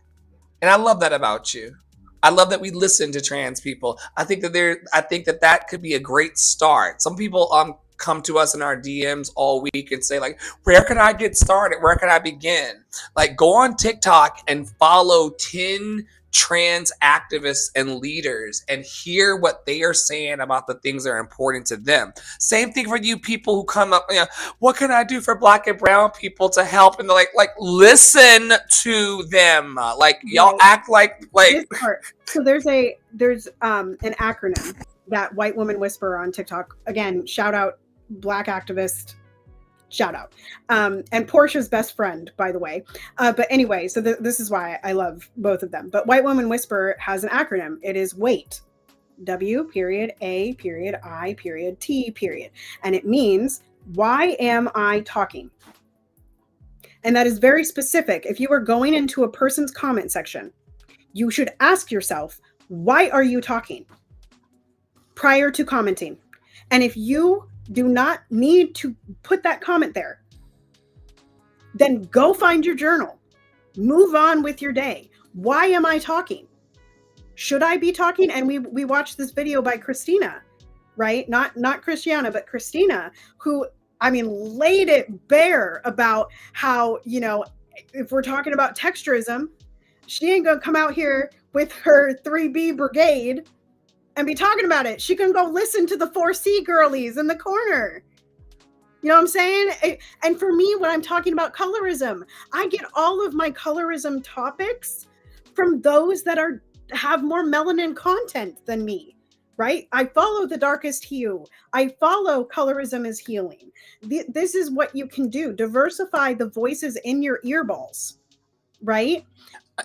And I love that about you. I love that we listen to trans people. I think that could be a great start. Some people come to us in our DMs all week and say, like, where can I get started? Where can I begin? Like, go on TikTok and follow 10 trans activists and leaders and hear what they are saying about the things that are important to them. Same thing for you people who come up, what can I do for Black and brown people to help? And they're like listen to them. Like, y'all act like so there's an acronym that White Woman Whisperer on TikTok, again, shout out Black activist, shout out, and Portia's best friend, by the way. But anyway, so this is why I love both of them. But White Woman Whisperer has an acronym. It is WAIT, W.A.I.T. And it means, why am I talking? And that is very specific. If you are going into a person's comment section, you should ask yourself, why are you talking? Prior to commenting. And if you do not need to put that comment there, then go find your journal. Move on with your day. Why am I talking? Should I be talking? And we watched this video by Christina, right? Not Christiana, but Christina, who, I mean, laid it bare about how, if we're talking about texturism, she ain't gonna come out here with her 3B brigade and be talking about it. She can go listen to the 4C girlies in the corner. You know what I'm saying? And for me, when I'm talking about colorism, I get all of my colorism topics from those that have more melanin content than me, right? I follow The Darkest Hue. I follow Colorism is Healing. This is what you can do. Diversify the voices in your earballs, right?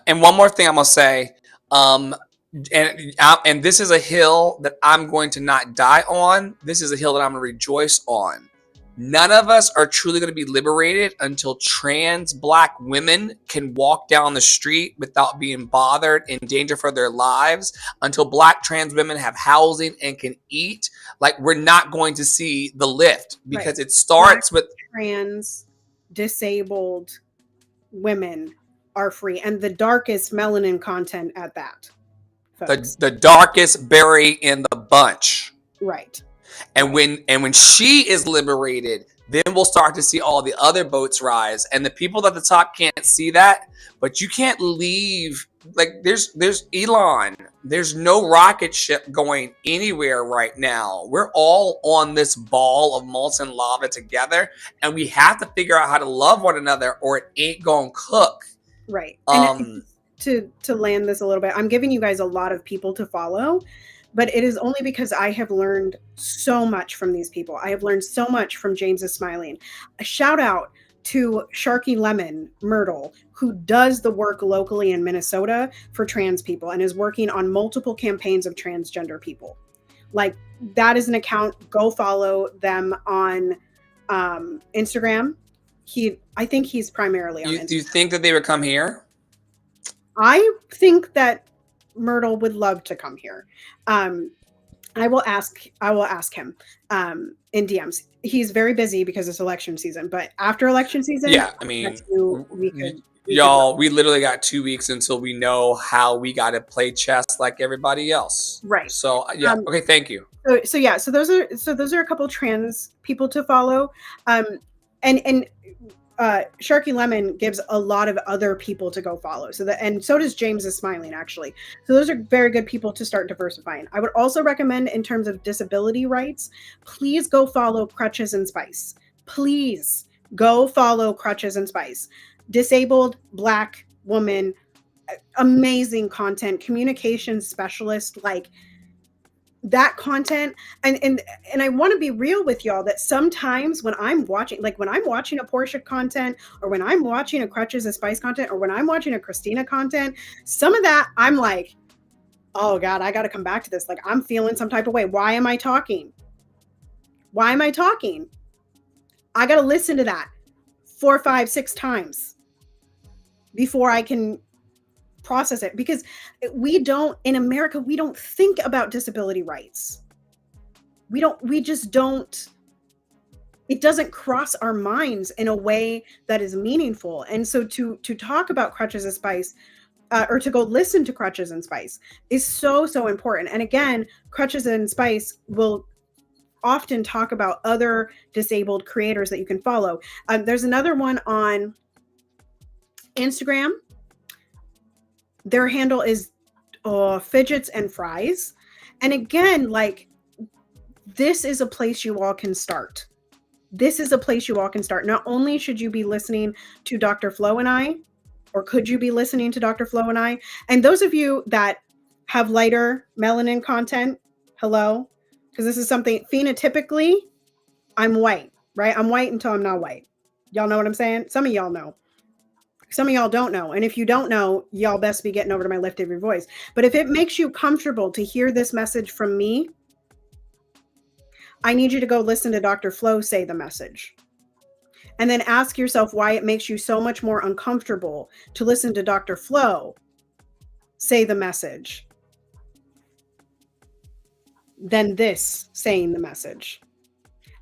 And one more thing I'm going to say, and this is a hill that I'm going to not die on. This is a hill that I'm going to rejoice on. None of us are truly going to be liberated until trans Black women can walk down the street without being bothered, in danger for their lives, until Black trans women have housing and can eat. Like, we're not going to see the lift, because it starts with trans disabled women are free, and the darkest melanin content at that. The darkest berry in the bunch. Right. And when she is liberated, then we'll start to see all the other boats rise. And the people at the top can't see that, but you can't leave. Like, there's Elon. There's no rocket ship going anywhere right now. We're all on this ball of molten lava together, and we have to figure out how to love one another, or it ain't gonna cook. Right. And to land this a little bit, I'm giving you guys a lot of people to follow, but it is only because I have learned so much from these people. I have learned so much from James is Smiling. A shout out to Sharky Lemon Myrtle, who does the work locally in Minnesota for trans people and is working on multiple campaigns of transgender people. Like, that is an account. Go follow them on Instagram. I think he's primarily on Instagram. Do you think that they would come here? I think that Myrtle would love to come here. I will ask him in DMs. He's very busy because it's election season, but after election season, yeah, I mean, we literally got 2 weeks until we know how we got to play chess like everybody else. Right. So yeah. Okay. Thank you. So those are a couple trans people to follow. And Sharky Lemon gives a lot of other people to go follow. And so does James is Smiling, actually. So those are very good people to start diversifying. I would also recommend, in terms of disability rights, please go follow Crutches and Spice. Please go follow Crutches and Spice. Disabled Black woman, amazing content, communications specialist, like that content. And I want to be real with y'all that sometimes when I'm watching a Portia content, or when I'm watching a Crutches and Spice content, or when I'm watching a Christina content, some of that I'm like, oh God, I got to come back to this. Like, I'm feeling some type of way. Why am I talking? I got to listen to that 4, 5, 6 times before I can process it, because in America, we don't think about disability rights. We just don't. It doesn't cross our minds in a way that is meaningful. And so to talk about Crutches and Spice or to go listen to Crutches and Spice is so, so important. And again, Crutches and Spice will often talk about other disabled creators that you can follow. There's another one on Instagram. Their handle is Fidgets and Fries. And again, like, this is a place you all can start. This is a place you all can start. Not only should you be listening to Dr. Flo and I, or could you be listening to Dr. Flo and I? And those of you that have lighter melanin content, hello, because this is something phenotypically, I'm white, right? I'm white until I'm not white. Y'all know what I'm saying? Some of y'all know. Some of y'all don't know. And if you don't know, y'all best be getting over to my Lift Every Voice. But if it makes you comfortable to hear this message from me, I need you to go listen to Dr. Flo say the message. And then ask yourself why it makes you so much more uncomfortable to listen to Dr. Flo say the message than this saying the message.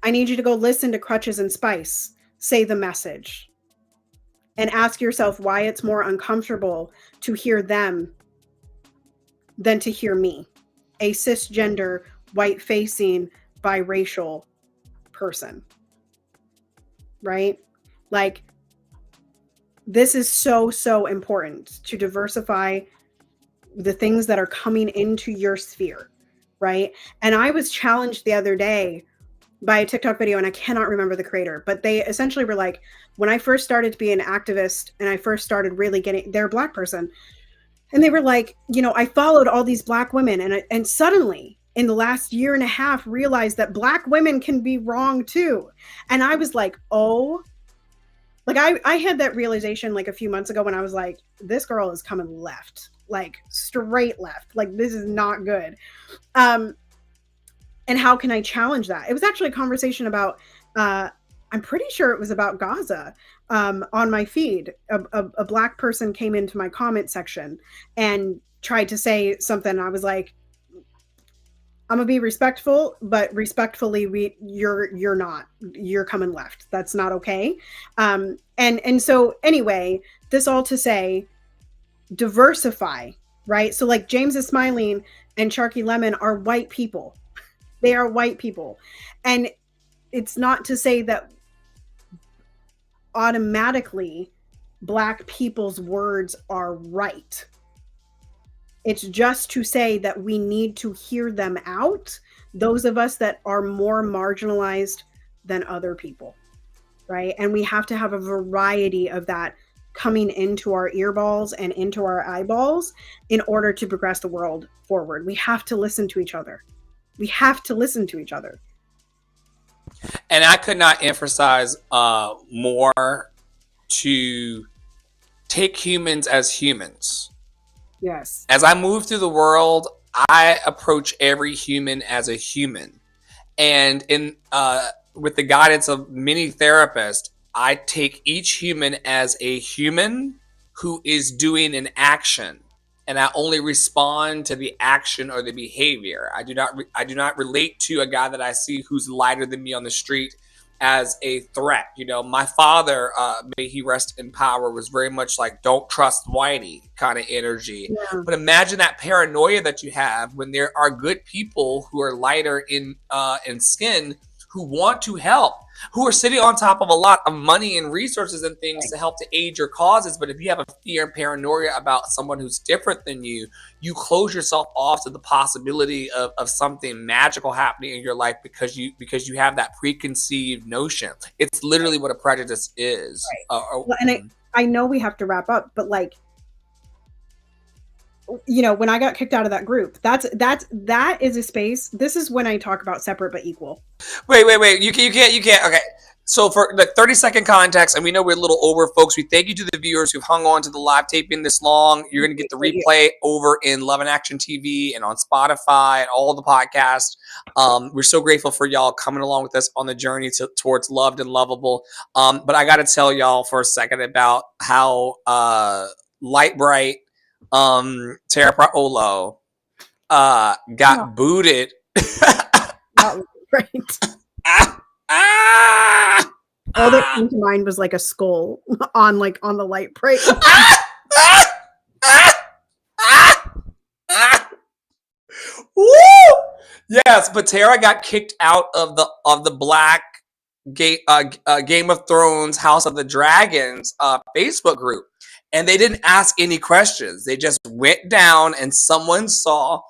I need you to go listen to Crutches and Spice say the message. And ask yourself why it's more uncomfortable to hear them than to hear me, a cisgender, white-facing, biracial person. Right? Like, this is so, so important to diversify the things that are coming into your sphere. Right? And I was challenged the other day by a TikTok video, and I cannot remember the creator, but they essentially were like, when I first started to be an activist and I first started really getting, they're a Black person. And they were like, you know, I followed all these Black women and suddenly in the last year and a half realized that Black women can be wrong too. And I was like, oh, like I had that realization like a few months ago when I was like, this girl is coming left, like straight left. Like, this is not good. And how can I challenge that? It was actually a conversation about, I'm pretty sure it was about Gaza on my feed. A Black person came into my comment section and tried to say something. I was like, I'm gonna be respectful, but respectfully, you're not. You're coming left. That's not okay. And so anyway, this all to say, diversify, right? So like James is Smiling and Sharky Lemon are white people. They are white people. And it's not to say that automatically Black people's words are right. It's just to say that we need to hear them out, those of us that are more marginalized than other people, right? And we have to have a variety of that coming into our earballs and into our eyeballs in order to progress the world forward. We have to listen to each other. We have to listen to each other. And I could not emphasize more to take humans as humans. Yes. As I move through the world, I approach every human as a human. And with the guidance of many therapists, I take each human as a human who is doing an action. And I only respond to the action or the behavior. I do not relate to a guy that I see who's lighter than me on the street as a threat. You know, my father, may he rest in power, was very much like, don't trust Whitey kind of energy. Yeah. But imagine that paranoia that you have when there are good people who are lighter in skin who want to help, who are sitting on top of a lot of money and resources and things to help to aid your causes. But if you have a fear and paranoia about someone who's different than you, you close yourself off to the possibility of something magical happening in your life because you have that preconceived notion. It's literally what a prejudice is. Right. Well, and I know we have to wrap up, but like, you know, when I got kicked out of that group, that is a space. This is when I talk about separate but equal. Wait. You can't. Okay. So for the 30-second context, and we know we're a little over, folks. We thank you to the viewers who've hung on to the live taping this long. You're going to get the replay over in Love and Action TV and on Spotify and all the podcasts. We're so grateful for y'all coming along with us on the journey towards Loved and Lovable. But I got to tell y'all for a second about how Light Bright Tara Praolo got booted. Right. All that came to mind was like a skull on the Light Bright. Yes, but Tara got kicked out of the Black Game of Thrones House of the Dragons Facebook group, and they didn't ask any questions. They just went down, and someone saw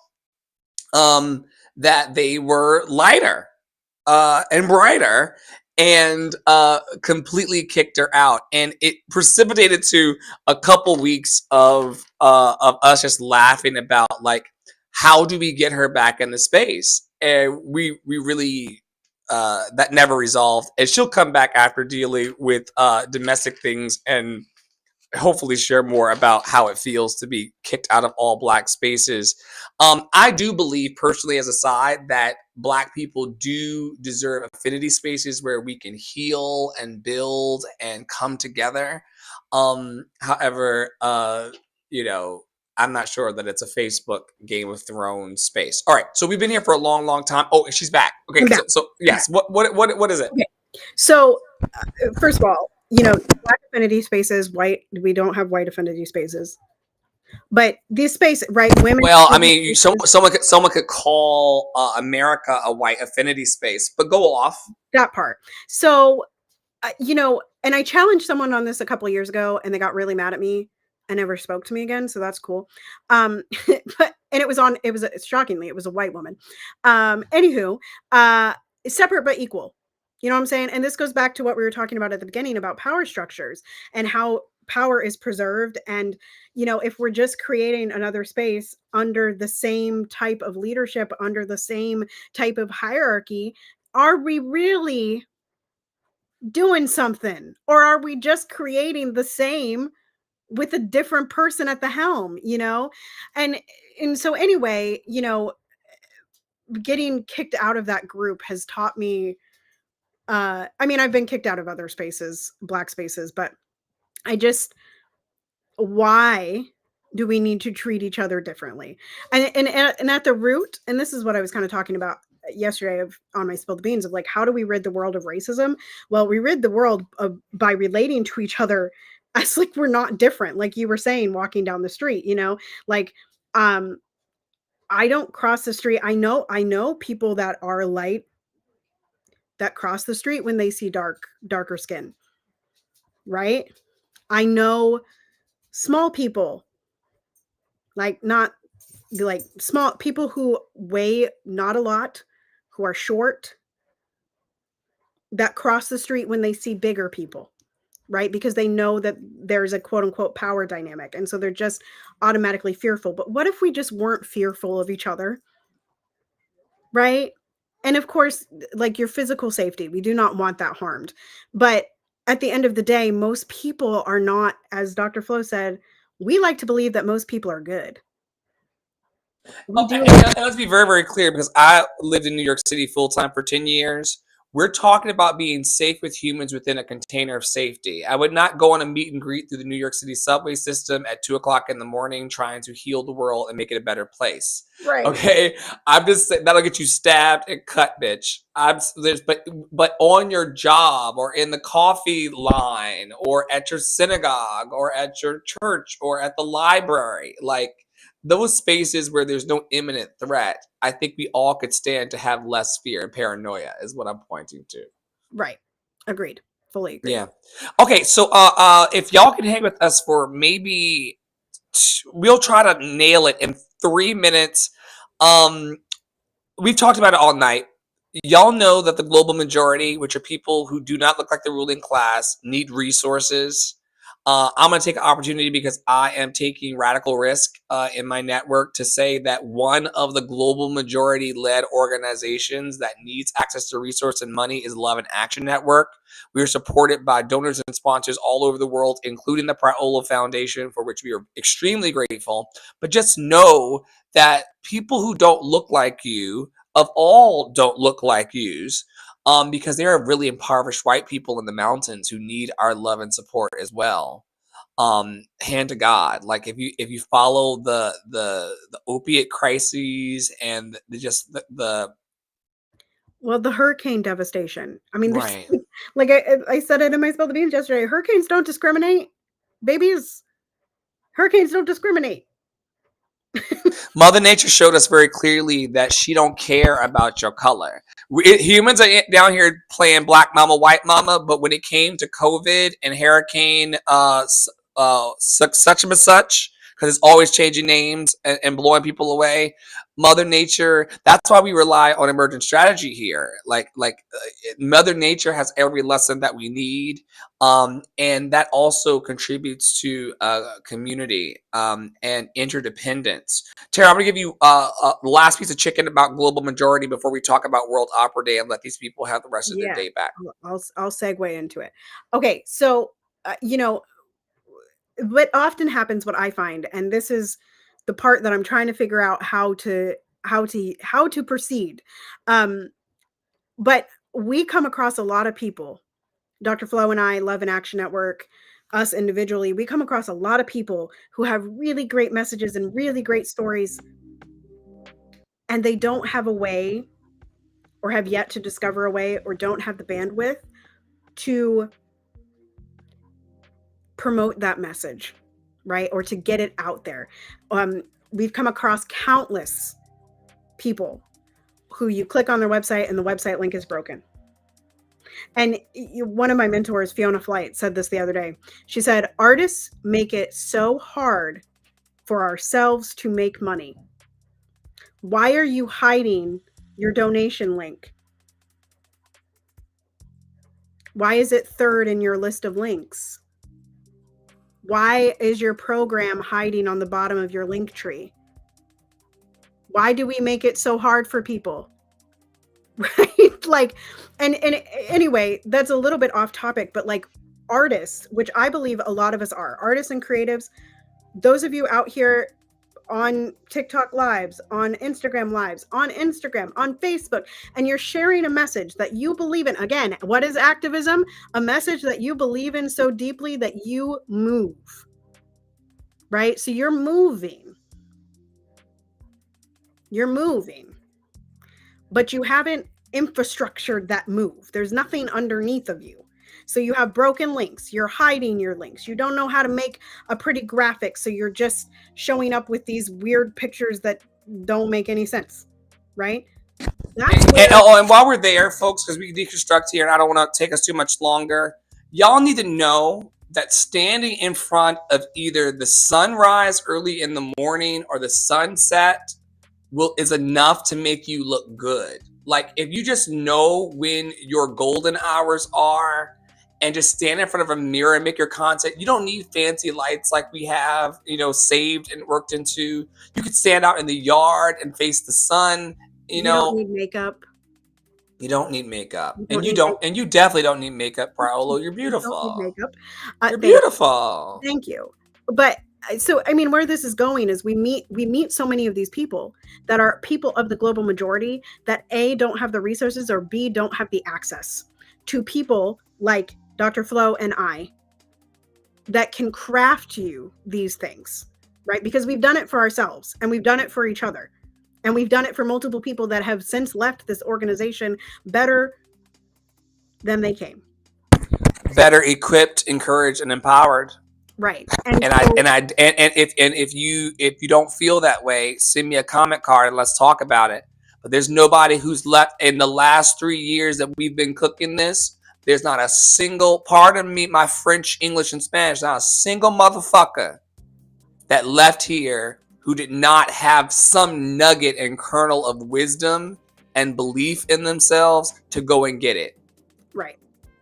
um, that they were lighter and brighter, and completely kicked her out. And it precipitated to a couple weeks of us just laughing about, like, how do we get her back in the space? And we really that never resolved. And she'll come back after dealing with domestic things and hopefully share more about how it feels to be kicked out of all Black spaces. I do believe personally, as a side, that Black people do deserve affinity spaces where we can heal and build and come together. However, you know, I'm not sure that it's a Facebook Game of Thrones space. All right, so we've been here for a long, long time. Oh, she's back. Okay, I'm back. so yes, what is it? Okay. So, first of all, Black affinity spaces, white. We don't have white affinity spaces, but this space, right? Women. Well, I mean, someone could call America a white affinity space, but go off. That part. So, and I challenged someone on this a couple of years ago, and they got really mad at me and never spoke to me again. So that's cool. But and it was shockingly, it was a white woman. Anywho, separate but equal. You know what I'm saying? And this goes back to what we were talking about at the beginning about power structures and how power is preserved. And, if we're just creating another space under the same type of leadership, under the same type of hierarchy, are we really doing something? Or are we just creating the same with a different person at the helm, And so anyway, getting kicked out of that group has taught me I mean, I've been kicked out of other spaces, Black spaces, but I just why do we need to treat each other differently? And at the root, and this is what I was kind of talking about yesterday on my spilled beans of, like, how do we rid the world of racism? Well, we rid the world by relating to each other as like we're not different, like you were saying, walking down the street, like I don't cross the street. I know people that are light that cross the street when they see darker skin, right? I know small people, like not like small people who weigh not a lot, who are short, that cross the street when they see bigger people, right? Because they know that there's a quote unquote power dynamic. And so they're just automatically fearful. But what if we just weren't fearful of each other, right? And of course, like your physical safety, we do not want that harmed. But at the end of the day, most people are not, as Dr. Flo said, we like to believe that most people are good. We do. And let's be very, very clear, because I lived in New York City full time for 10 years. We're talking about being safe with humans within a container of safety. I would not go on a meet and greet through the New York City subway system at 2 o'clock in the morning trying to heal the world and make it a better place. Right. Okay, I'm just saying that'll get you stabbed and cut, bitch. But on your job or in the coffee line or at your synagogue or at your church or at the library, like those spaces where there's no imminent threat, I think we all could stand to have less fear and paranoia, is what I'm pointing to. Right. Agreed. Fully agreed. Yeah. Okay, so if y'all can hang with us for maybe we'll try to nail it in 3 minutes. We've talked about it all night. Y'all know that the global majority, which are people who do not look like the ruling class, need resources. I'm going to take an opportunity, because I am taking radical risk in my network, to say that one of the global majority led organizations that needs access to resource and money is Love and Action Network. We are supported by donors and sponsors all over the world, including the Priola Foundation, for which we are extremely grateful. But just know that people who don't look like you, of all don't look like yous, because there are really impoverished white people in the mountains who need our love and support as well. Hand to God, like if you follow the opiate crises and the Well, the hurricane devastation. I mean, right. like I said it in my Spill the Beans yesterday. Hurricanes don't discriminate. Babies, hurricanes don't discriminate. Mother Nature showed us very clearly that she don't care about your color. Humans are down here playing black mama, white mama, but when it came to COVID and hurricane such and such, because it's always changing names and blowing people away, Mother Nature, that's why we rely on emergent strategy here. Mother Nature has every lesson that we need. And that also contributes to community and interdependence. Tara, I'm going to give you the last piece of chicken about global majority before we talk about World Opera Day and let these people have the rest of their Yeah, day back. I'll segue into it. Okay, so what often happens, what I find, and this is the part that I'm trying to figure out how to proceed. But we come across a lot of people, Dr. Flo and I, Love and Action Network, us individually, we come across a lot of people who have really great messages and really great stories, and they don't have a way, or have yet to discover a way, or don't have the bandwidth to promote that message, right? Or to get it out there. We've come across countless people who you click on their website and the website link is broken. And one of my mentors, Fiona Flight, said this the other day. She said, artists make it so hard for ourselves to make money. Why are you hiding your donation link? Why is it third in your list of links? Why is your program hiding on the bottom of your link tree? Why do we make it so hard for people? Right? And anyway, that's a little bit off topic, but artists, which I believe a lot of us are, artists and creatives, those of you out here on TikTok lives, on Instagram lives, on Facebook, and you're sharing a message that you believe in. Again, what is activism? A message that you believe in so deeply that you move, right? So you're moving, but you haven't infrastructured that move. There's nothing underneath of you. So you have broken links. You're hiding your links. You don't know how to make a pretty graphic. So you're just showing up with these weird pictures that don't make any sense, right? And while we're there, folks, because we deconstruct here and I don't want to take us too much longer, y'all need to know that standing in front of either the sunrise early in the morning or the sunset is enough to make you look good. Like, if you just know when your golden hours are and just stand in front of a mirror and make your content, you don't need fancy lights like we have, saved and worked into. You could stand out in the yard and face the sun. You don't need makeup. You don't need makeup. And you definitely don't need makeup, Paolo. You're beautiful. You don't need makeup. You're beautiful. Thank you. But so, I mean, where this is going is we meet so many of these people that are people of the global majority that A, don't have the resources, or B, don't have the access to people like Dr. Flo and I that can craft you these things, right? Because we've done it for ourselves and we've done it for each other. And we've done it for multiple people that have since left this organization better than they came. Better equipped, encouraged, and empowered. Right. And if you don't feel that way, send me a comment card and let's talk about it. But there's nobody who's left in the last 3 years that we've been cooking this. There's not a single, pardon me, my French, English, and Spanish, not a single motherfucker that left here who did not have some nugget and kernel of wisdom and belief in themselves to go and get it.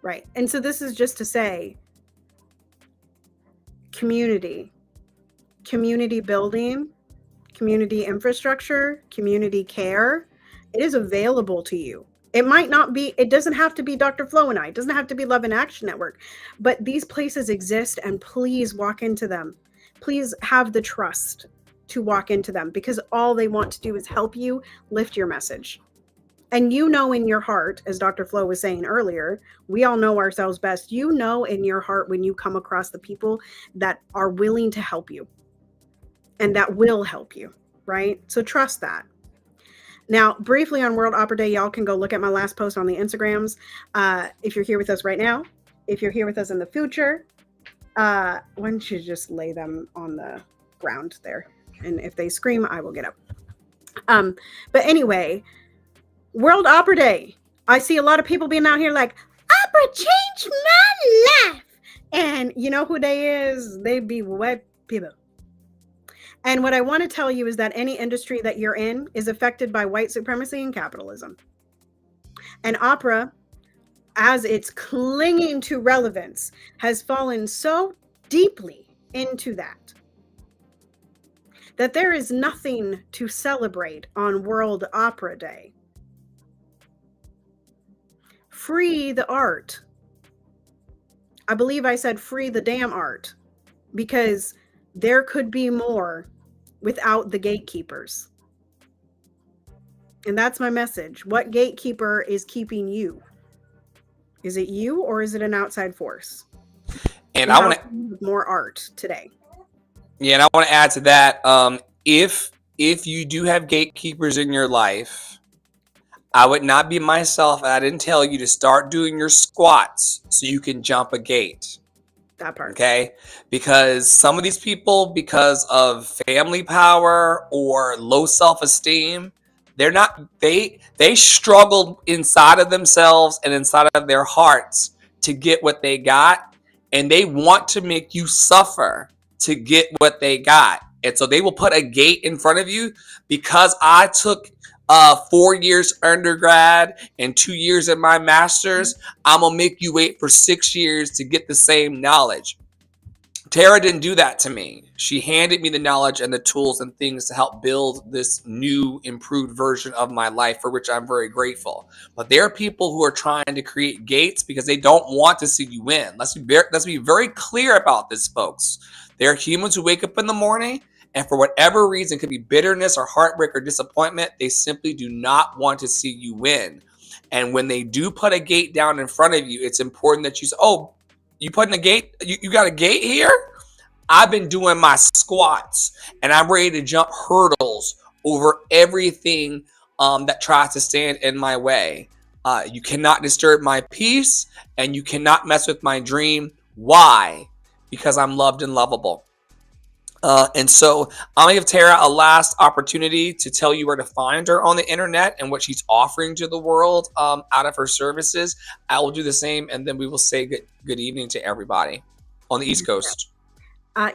Right. And so this is just to say, community building, community infrastructure, community care, it is available to you. It doesn't have to be Dr. Flo and I, it doesn't have to be Love and Action Network, but these places exist, and please walk into them. Please have the trust to walk into them, because all they want to do is help you lift your message. And in your heart, as Dr. Flo was saying earlier, we all know ourselves best. In your heart when you come across the people that are willing to help you and that will help you, right? So trust that. Now, briefly on World Opera Day, y'all can go look at my last post on the Instagrams. If you're here with us right now, if you're here with us in the future, why don't you just lay them on the ground there? And if they scream, I will get up. But anyway, World Opera Day. I see a lot of people being out here like, opera changed my life. And you know who they is? They be white people. And what I want to tell you is that any industry that you're in is affected by white supremacy and capitalism. And opera, as it's clinging to relevance, has fallen so deeply into that there is nothing to celebrate on World Opera Day. Free the art. I believe I said free the damn art, because there could be more without the gatekeepers. And that's my message. What gatekeeper is keeping you? Is it you, or is it an outside force? And I want to more art today. Yeah, and I want to add to that. If you do have gatekeepers in your life, I would not be myself. I didn't tell you to start doing your squats so you can jump a gate. That part. Okay? Because some of these people, because of family power or low self-esteem, they struggled inside of themselves and inside of their hearts to get what they got, and they want to make you suffer to get what they got. And so they will put a gate in front of you. Because I took 4 years undergrad and 2 years in my master's, I'm gonna make you wait for 6 years to get the same knowledge. Tara didn't do that to me. She handed me the knowledge and the tools and things to help build this new, improved version of my life, for which I'm very grateful. But there are people who are trying to create gates because they don't want to see you win. Let's be very clear about this, folks. There are humans who wake up in the morning, and for whatever reason, it could be bitterness or heartbreak or disappointment, they simply do not want to see you win. And when they do put a gate down in front of you, it's important that you say, oh, you putting a gate? You got a gate here? I've been doing my squats, and I'm ready to jump hurdles over everything that tries to stand in my way. You cannot disturb my peace, and you cannot mess with my dream. Why? Because I'm loved and lovable. And so I'm going to give Tara a last opportunity to tell you where to find her on the internet and what she's offering to the world out of her services. I will do the same, and then we will say good evening to everybody on the East Coast.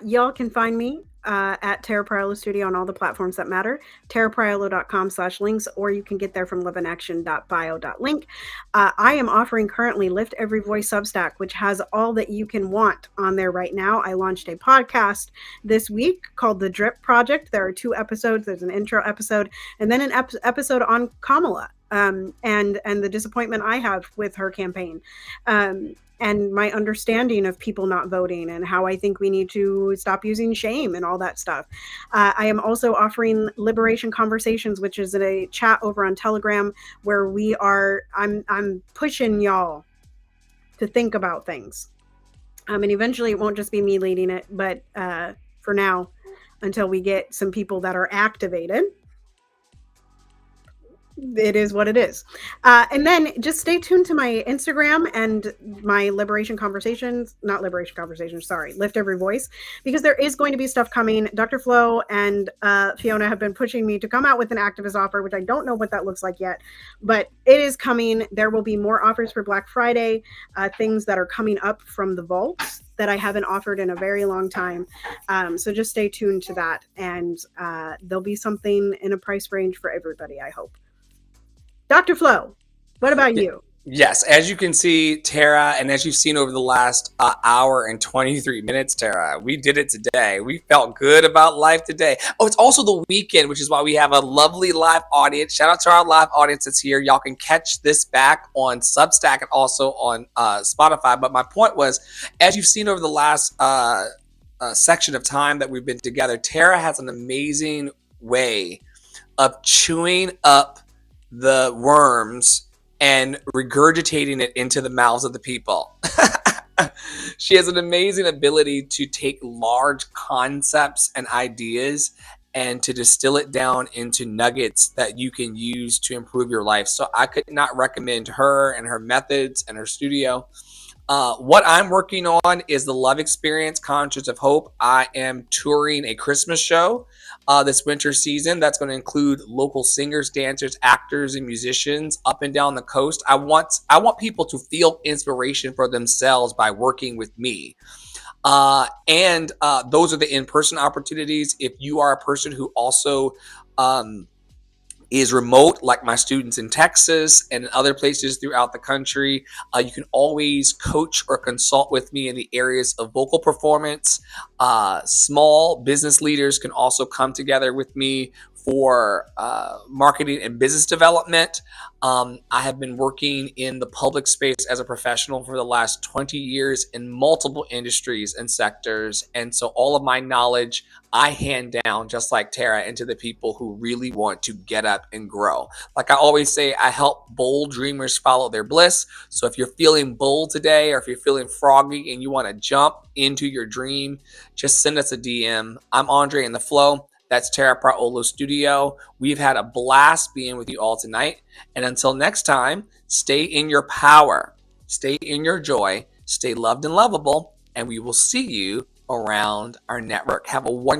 Y'all can find me at Tara Priolo Studio on all the platforms that matter, tarapriolo.com/links, or you can get there from liveinaction.bio.link. I am offering currently Lift Every Voice Substack, which has all that you can want on there right now. I launched a podcast this week called The Drip Project. There are 2 episodes. There's an intro episode and then an episode on Kamala and the disappointment I have with her campaign. And my understanding of people not voting and how I think we need to stop using shame and all that stuff. I am also offering Liberation Conversations, which is a chat over on Telegram where I'm pushing y'all to think about things. And eventually it won't just be me leading it, but for now, until we get some people that are activated, it is what it is. And then just stay tuned to my Instagram and my Lift Every Voice, because there is going to be stuff coming. Dr. Flo and Fiona have been pushing me to come out with an activist offer, which I don't know what that looks like yet, but it is coming. There will be more offers for Black Friday, things that are coming up from the vaults that I haven't offered in a very long time. So just stay tuned to that. And there'll be something in a price range for everybody, I hope. Dr. Flo, what about you? Yes, as you can see, Tara, and as you've seen over the last hour and 23 minutes, Tara, we did it today. We felt good about life today. Oh, it's also the weekend, which is why we have a lovely live audience. Shout out to our live audience that's here. Y'all can catch this back on Substack and also on Spotify. But my point was, as you've seen over the last section of time that we've been together, Tara has an amazing way of chewing up the worms and regurgitating it into the mouths of the people. She has an amazing ability to take large concepts and ideas and to distill it down into nuggets that you can use to improve your life. So I could not recommend her and her methods and her studio What I'm working on is the Love Experience, Concerts of Hope. I am touring a Christmas show this winter season. That's going to include local singers, dancers, actors, and musicians up and down the coast. I want people to feel inspiration for themselves by working with me. And those are the in-person opportunities. If you are a person who also is remote, like my students in Texas and in other places throughout the country, you can always coach or consult with me in the areas of vocal performance. Small business leaders can also come together with me for marketing and business development. I have been working in the public space as a professional for the last 20 years in multiple industries and sectors. And so all of my knowledge I hand down, just like Tara, into the people who really want to get up and grow. Like I always say, I help bold dreamers follow their bliss. So if you're feeling bold today, or if you're feeling froggy and you want to jump into your dream, just send us a DM. I'm Andre in the Flow. That's Tara Praolo Studio. We've had a blast being with you all tonight. And until next time, stay in your power, stay in your joy, stay loved and lovable, and we will see you around our network. Have a wonderful